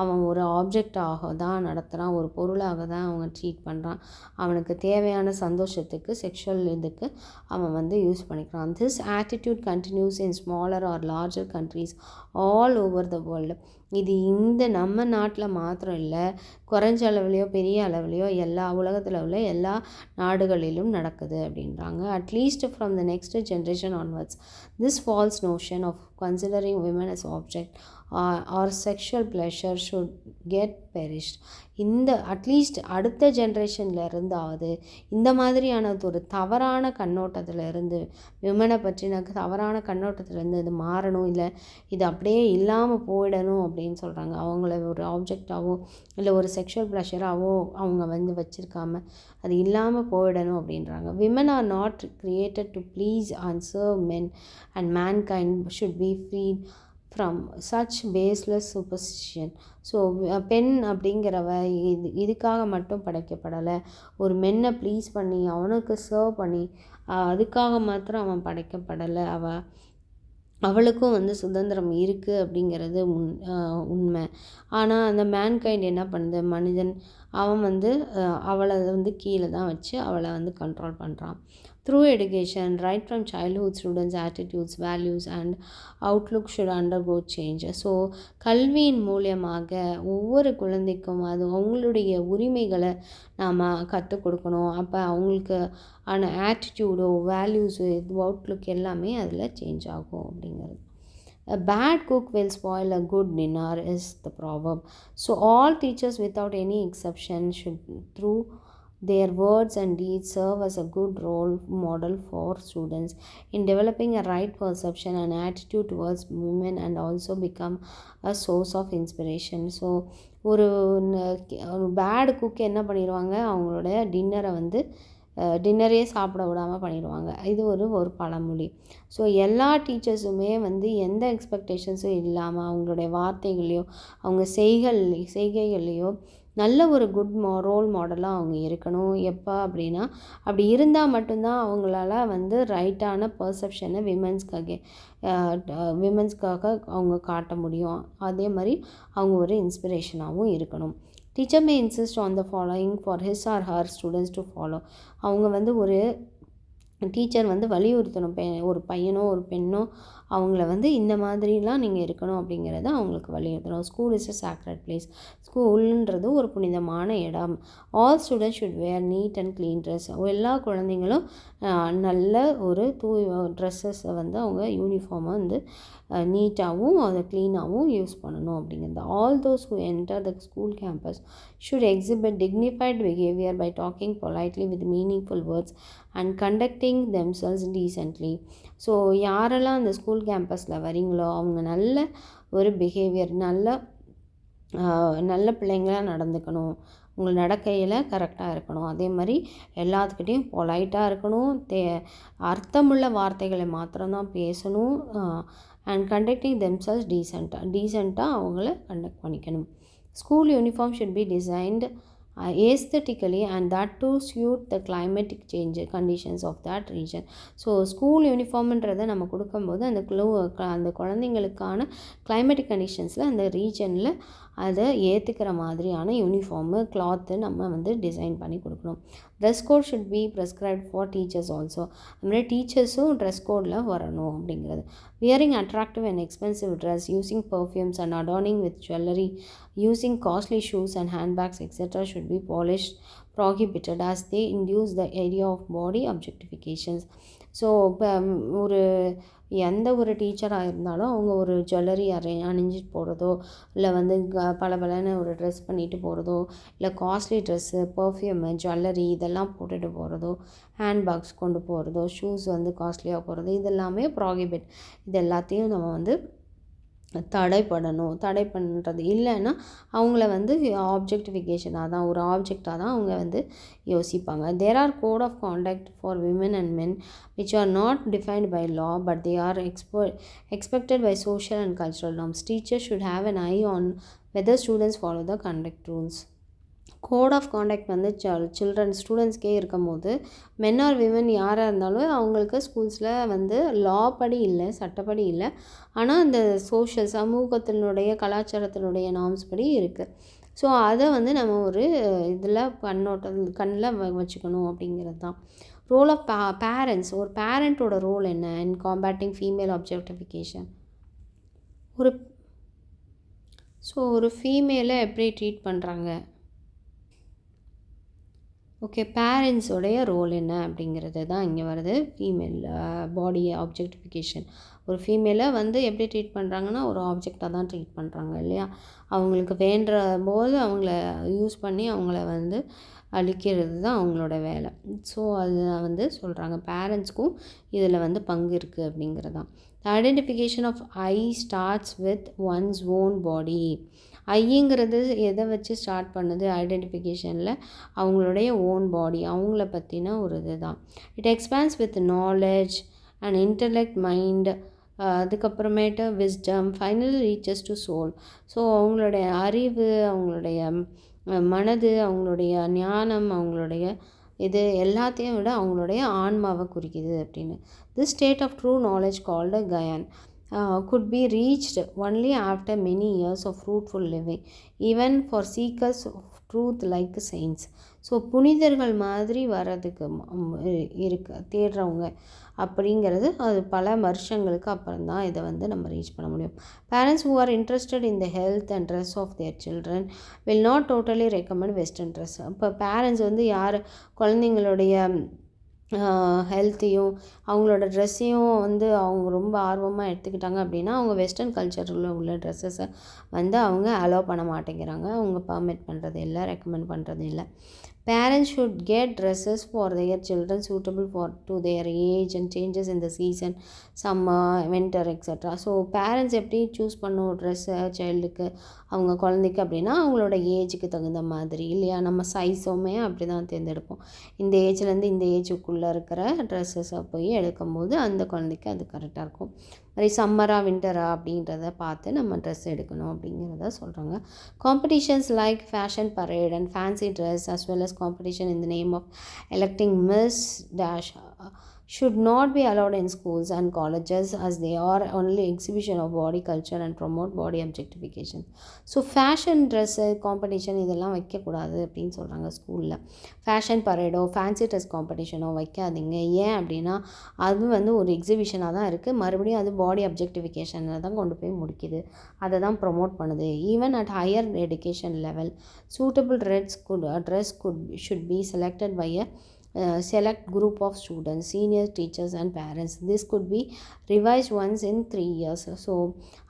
அவன் ஒரு ஆப்ஜெக்டாக தான் நடத்துகிறான், ஒரு பொருளாக தான் அவன் ட்ரீட் பண்ணுறான். அவனுக்கு தேவையான சந்தோஷத்துக்கு செக்ஷுவல் இதுக்கு அவன் வந்து யூஸ் பண்ணிக்கிறான். This attitude continues in smaller or larger countries all over the world. இது இந்த நம்ம நாட்டில் மாத்திரம் இல்லை, குறைஞ்ச அளவுலையோ பெரிய அளவுலையோ எல்லா உலகத்தில் உள்ள எல்லா நாடுகளிலும் நடக்குது அப்படின்றாங்க. At least from the next generation onwards this false notion of considering women as object or sexual pleasure should get perished. இந்த அட்லீஸ்ட் அடுத்த ஜென்ரேஷனில் இருந்தாவது இந்த மாதிரியான ஒரு தவறான கண்ணோட்டத்திலிருந்து, விமனை பற்றின தவறான கண்ணோட்டத்திலேருந்து இது மாறணும், இல்லை இது அப்படியே இல்லாமல் போயிடணும் அப்படின்னு சொல்கிறாங்க. அவங்கள ஒரு ஆப்ஜெக்டாகவோ இல்லை ஒரு செக்ஷுவல் ப்ளஷராகவோ அவங்க வந்து வச்சுருக்காம அது இல்லாமல் போயிடணும் அப்படின்றாங்க. Women R not created to please and serve men and mankind should be freed from such baseless superstition. So பெண் அப்படிங்கிறவ இதுக்காக மட்டும் படைக்கப்படலை. ஒரு மென்னை ப்ளீஸ் பண்ணி அவனுக்கு சர்வ் பண்ணி அதுக்காக மாத்திரம் அவன் படைக்கப்படலை. அவளுக்கும் வந்து சுதந்திரம் இருக்குது அப்படிங்கிறது உண்மை. ஆனால் அந்த மேன்கைண்ட் என்ன பண்ணுது, மனிதன் அவன் வந்து அவளை வந்து கீழே தான் வச்சு அவளை வந்து கண்ட்ரோல் பண்ணுறான். Through education, right from childhood, students' attitudes, values and outlook should undergo change. So கல்வியின் மூலியமாக ஒவ்வொரு குழந்தைக்கும் அது அவங்களுடைய உரிமைகளை நாம் கற்றுக் கொடுக்கணும். அப்போ அவங்களுக்கு ஆன ஆட்டிடியூடோ வேல்யூஸோ அவுட்லுக் எல்லாமே அதில் சேஞ்ச் ஆகும் அப்படிங்கிறது. A bad cook will spoil a good dinner is the proverb. So all teachers without any exception should through their words and deeds serve as a good role model for students in developing a right perception and attitude towards women and also become a source of inspiration. So ஒரு பேட் குக் என்ன பண்ணிடுவாங்க, அவங்களோட டின்னரை வந்து டின்னரே சாப்பிட விடாமல் பண்ணிடுவாங்க. இது ஒரு பழமொழி. ஸோ எல்லா டீச்சர்ஸுமே வந்து எந்த எக்ஸ்பெக்டேஷன்ஸும் இல்லாமல் அவங்களுடைய வார்த்தைகளையோ அவங்க செய்கைகள்லையோ நல்ல ஒரு குட் ரோல் மாடலாக அவங்க இருக்கணும். எப்போ அப்படின்னா, அப்படி இருந்தால் மட்டும்தான் அவங்களால வந்து ரைட்டான பர்செப்ஷனை விமென்ஸ்க்காக அவங்க காட்ட முடியும். அதே மாதிரி அவங்க ஒரு இன்ஸ்பிரேஷனாகவும் இருக்கணும். Teacher May insist on the following for his R her students to follow. அவங்க வந்து ஒரு டீச்சர் வந்து வலியுறுத்தணும். ஒரு பையனோ ஒரு பெண்ணோ அவங்கள வந்து இந்த மாதிரிலாம் நீங்கள் இருக்கணும் அப்படிங்கிறத அவங்களுக்கு வலியுறுத்தணும். School is a sacred place. ஸ்கூல்ன்றது ஒரு புனிதமான இடம். All students should wear neat and clean dress. எல்லா குழந்தைங்களும் நல்ல ஒரு ட்ரெஸ்ஸஸை வந்து அவங்க யூனிஃபார்மை வந்து நீட்டாகவும் அதை க்ளீனாகவும் யூஸ் பண்ணணும் அப்படிங்கிறது. All those who enter the school campus should exhibit dignified behaviour by talking politely with meaningful words and conducting themselves decently. So யாரெல்லாம் அந்த ஸ்கூல் கேம்பஸில் வரீங்களோ அவங்க நல்ல ஒரு பிஹேவியர், நல்ல பிள்ளைங்களாக நடந்துக்கணும். உங்கள் நடக்கையில் கரெக்டாக இருக்கணும். அதே மாதிரி எல்லாத்துக்கிட்டேயும் பொலைட்டாக இருக்கணும். அர்த்தமுள்ள வார்த்தைகளை மாத்திரம்தான் பேசணும். அண்ட் கண்டக்டிங் தெம்செல்ஸ் டீசெண்டாக அவங்கள கண்டக்ட் பண்ணிக்கணும். School uniform should be designed aesthetically and that to suit the climatic change conditions of that region. So school யூனிஃபார்ம்ன்றதை நம்ம கொடுக்கும்போது அந்த குழந்தைங்களுக்கான கிளைமேட்டிக் கண்டிஷன்ஸில் அந்த ரீஜனில் அதை ஏற்றுக்கிற மாதிரியான யூனிஃபார்மு கிளாத்து நம்ம வந்து டிசைன் பண்ணி கொடுக்கணும். Dress code should be prescribed for teachers also. அதுமாதிரி டீச்சர்ஸும் ட்ரெஸ் கோடில் வரணும் அப்படிங்கிறது. Wearing attractive and expensive dress, using perfumes and adorning with jewellery, using costly shoes and handbags etc. should be polished prohibited as they induce the idea of body objectifications. So இப்போ எந்த ஒரு டீச்சராக இருந்தாலும் அவங்க ஒரு ஜுவல்லரி அணிஞ்சிட்டு போகிறதோ இல்லை வந்து பலன்னு ஒரு ட்ரெஸ் பண்ணிட்டு போகிறதோ இல்லை காஸ்ட்லி ட்ரெஸ்ஸு, பர்ஃப்யூமு, ஜுவல்லரி இதெல்லாம் போட்டுட்டு போகிறதோ, ஹேண்ட்பேக்ஸ் கொண்டு போகிறதோ, ஷூஸ் வந்து காஸ்ட்லியாக போகிறது, இதெல்லாமே ப்ராஹிபிட். இது எல்லாத்தையும் நம்ம வந்து தடை பண்ணுறது இல்லைன்னா அவங்கள வந்து ஆப்ஜெக்டிஃபிகேஷனாக தான், ஒரு ஆப்ஜெக்டாக தான் அவங்க வந்து யோசிப்பாங்க. There are code of conduct for women and men which are not defined by law but they are expected by social and cultural norms. Teachers should have an eye on whether students follow the conduct rules. Code of conduct வந்து ஸ்டூடெண்ட்ஸ்க்கே இருக்கும்போது மென் ஆர் விமன் யாராக இருந்தாலும் அவங்களுக்கு ஸ்கூல்ஸில் வந்து லா படி இல்லை, சட்டப்படி இல்லை, ஆனால் அந்த சமூகத்தினுடைய கலாச்சாரத்தினுடைய நார்ம்ஸ் படி இருக்குது. ஸோ அதை வந்து நம்ம ஒரு இதில் கண்ணில் வச்சுக்கணும் அப்படிங்கிறது தான். Role of parents. ஒரு பேரண்ட்டோட ரோல் என்ன இன் காம்பேட்டிங் ஃபீமேல் ஆப்ஜெக்டிஃபிகேஷன்? ஒரு ஃபீமேலை எப்படி ட்ரீட் பண்ணுறாங்க? ஓகே, பேரண்ட்ஸோடைய ரோல் என்ன அப்படிங்கிறது தான் இங்கே வருது. Female body objectification. ஒரு ஃபீமேலை வந்து எப்படி ட்ரீட் பண்ணுறாங்கன்னா ஒரு ஆப்ஜெக்டாக தான் ட்ரீட் பண்ணுறாங்க இல்லையா? அவங்களுக்கு வேண்டுற போது அவங்கள யூஸ் பண்ணி அவங்கள வந்து அழிக்கிறது தான் அவங்களோட வேலை. ஸோ அது வந்து சொல்கிறாங்க பேரண்ட்ஸ்க்கும் இதில் வந்து பங்கு இருக்குது அப்படிங்கிறது தான். The identification of I starts with one's own body. ஐங்கிறது எதை வச்சு ஸ்டார்ட் பண்ணுது? ஐடென்டிஃபிகேஷனில் அவங்களுடைய ஓன் பாடி, அவங்கள பற்றின ஒரு இது தான். It expands with knowledge and intellect, mind, அதுக்கப்புறமேட்டு wisdom, finally reaches to soul. So அவங்களுடைய அறிவு, அவங்களுடைய மனது, அவங்களுடைய ஞானம், அவங்களுடைய இது எல்லாத்தையும் விட அவங்களுடைய ஆன்மாவை குறிக்குது அப்படின்னு. This state of true knowledge called gyan could be reached only after many years of fruitful living, even for seekers of truth like saints. So புனிதர்கள் மாதிரி வர்றதுக்கு தேடுறவங்க அப்படிங்கிறது அது பல வருஷங்களுக்கு அப்புறம் தான் இதை வந்து நம்ம ரீச் பண்ண முடியும். Parents who are interested in the health and dress of their children will not totally recommend western dress. இப்போ பேரண்ட்ஸ் வந்து குழந்தைங்களுடைய ஹெல்த்தையும் அவங்களோட ட்ரெஸ்ஸையும் வந்து அவங்க ரொம்ப ஆர்வமாக எடுத்துக்கிட்டாங்க அப்படின்னா அவங்க வெஸ்டர்ன் கல்ச்சரில் உள்ள ட்ரெஸ்ஸஸை வந்து அவங்க அலோவ் பண்ண மாட்டேங்கிறாங்க. அவங்க பர்மிட் பண்ணுறது இல்லை, ரெக்கமெண்ட் பண்ணுறது இல்லை. Parents should get dresses for their children suitable to their age and changes in the season, summer, winter, etc. So parents எப்படி சூஸ் பண்ணும் ட்ரெஸ்ஸை சைல்டுக்கு, அவங்க குழந்தைக்கு அப்படின்னா அவங்களோட ஏஜுக்கு தகுந்த மாதிரி இல்லையா. நம்ம சைஸுமே அப்படி தான் தேர்ந்தெடுப்போம். இந்த ஏஜ்லேருந்து இந்த ஏஜுக்குள்ளே இருக்கிற ட்ரெஸ்ஸஸை போய் எடுக்கும்போது அந்த குழந்தைக்கு அது கரெக்டாக இருக்கும். மாதிரி சம்மரா வின்டரா அப்படின்றத பார்த்து நம்ம ட்ரெஸ் எடுக்கணும் அப்படிங்கிறத சொல்கிறாங்க. Competitions like fashion parade and fancy dress as well as competition in the name of electing Miss Dash should not be allowed in schools and colleges as they are only exhibition of body culture and promote body objectification. So fashion dress competition இதெல்லாம் வைக்கக்கூடாது அப்படின்னு சொல்கிறாங்க. ஸ்கூலில் ஃபேஷன் பரேடோ ஃபேன்சி ட்ரெஸ் காம்படிஷனோ வைக்காதீங்க. ஏன் அப்படின்னா அது வந்து ஒரு எக்ஸிபிஷனாக தான் இருக்குது, மறுபடியும் அது பாடி அப்ஜெக்டிஃபிகேஷனில் தான் கொண்டு போய் முடிக்குது, அதை தான் ப்ரொமோட் பண்ணுது. Even at higher education level suitable dress should be selected by a select group of students, senior teachers and parents. This could be revised once in 3 years. So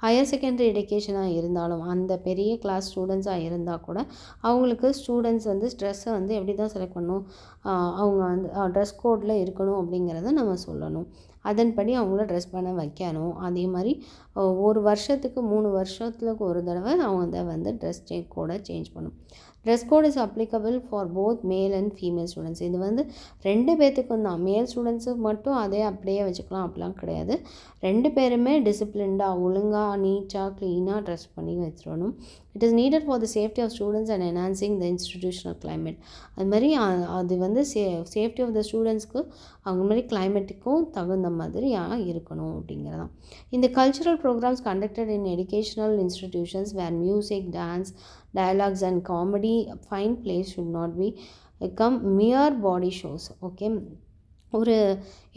higher secondary எடுகேஷனாக இருந்தாலும் அந்த பெரிய கிளாஸ் ஸ்டூடெண்ட்ஸாக இருந்தால் கூட அவங்களுக்கு ஸ்டூடெண்ட்ஸ் வந்து ட்ரெஸ்ஸை வந்து எப்படி தான் செலக்ட் பண்ணணும், அவங்க வந்து ட்ரெஸ் கோடில் இருக்கணும் அப்படிங்கிறத நம்ம சொல்லணும். அதன்படி அவங்கள ட்ரெஸ் பண்ண வைக்கணும். அதே மாதிரி ஒரு வருஷத்துக்கு 3 வருஷத்துக்கு ஒரு தடவை அவங்க வந்து ட்ரெஸ் கோடை சேஞ்ச் பண்ணணும். Dress code is applicable for both male and female students. இது வந்து 2 பேர்த்துக்கும் தான். மேல் ஸ்டூடெண்ட்ஸுக்கு மட்டும் அதே அப்படியே வச்சுக்கலாம் அப்படிலாம் கிடையாது. 2 பேருமே டிசிப்ளின்டாக ஒழுங்காக நீட்டாக க்ளீனாக ட்ரெஸ் பண்ணி வச்சிடணும். It is needed for the safety of students and enhancing the institutional climate. அது மாதிரி அது வந்து சேஃப்டி ஆஃப் த ஸ்டூடெண்ட்ஸ்க்கு அவங்க மாதிரி கிளைமேட்டுக்கும் தகுந்த மாதிரியாக இருக்கணும் அப்படிங்கிறதான். இந்த cultural programmes conducted in educational institutions where music, dance, dialogues and comedy find place should not become mere body shows. Okay,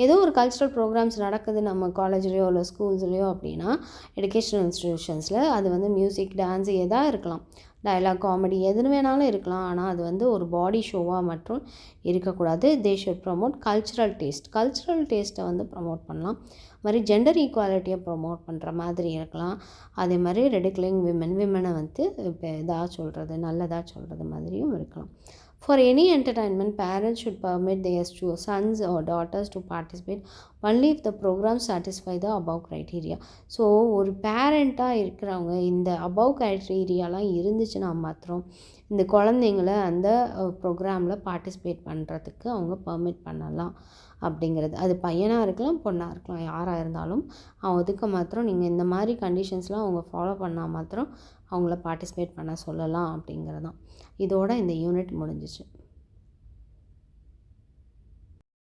ஏதோ ஒரு கல்ச்சுரல் ப்ரோக்ராம்ஸ் நடக்குது நம்ம காலேஜ்லேயோ இல்லை ஸ்கூல்ஸ்லேயோ அப்படின்னா எஜுகேஷனல் இன்ஸ்டிடியூஷன்ஸில் அது வந்து மியூசிக், டான்ஸ் எதாக இருக்கலாம், டயலாக், காமெடி எது வேணாலும் இருக்கலாம். ஆனால் அது வந்து ஒரு பாடி ஷோவாக மட்டும் இருக்கக்கூடாது. தே ஷுட் ப்ரமோட் கல்ச்சுரல் டேஸ்ட்டை வந்து ப்ரமோட் பண்ணலாம். மாதிரி ஜெண்டர் ஈக்குவாலிட்டியை ப்ரொமோட் பண்ணுற மாதிரி இருக்கலாம். அதே மாதிரி ரெடிகுலிங் விமனை வந்து இப்போ இதாக சொல்கிறது, நல்லதாக சொல்கிறது மாதிரியும் இருக்கலாம். For any entertainment, parents should permit their sons or daughters to participate only if the program satisfy the above criteria. So ஒரு பேரண்ட்டாக இருக்கிறவங்க இந்த above criteria இருந்துச்சுன்னா மாத்திரம் இந்த குழந்தைங்கள அந்த ப்ரோக்ராமில் பார்ட்டிசிபேட் பண்ணுறதுக்கு அவங்க பர்மிட் பண்ணலாம் அப்படிங்கிறது. அது பையனாக இருக்கலாம், பொண்ணாக இருக்கலாம், யாராக இருந்தாலும் அதுக்கு மாத்திரம் நீங்கள் இந்த மாதிரி கண்டிஷன்ஸ்லாம் அவங்க ஃபாலோ பண்ணால் மாத்திரம் அவங்கள பார்ட்டிசிபேட் பண்ண சொல்லலாம் அப்படிங்கிறது தான். இதோட இந்த யூனிட் முடிஞ்சிச்சு.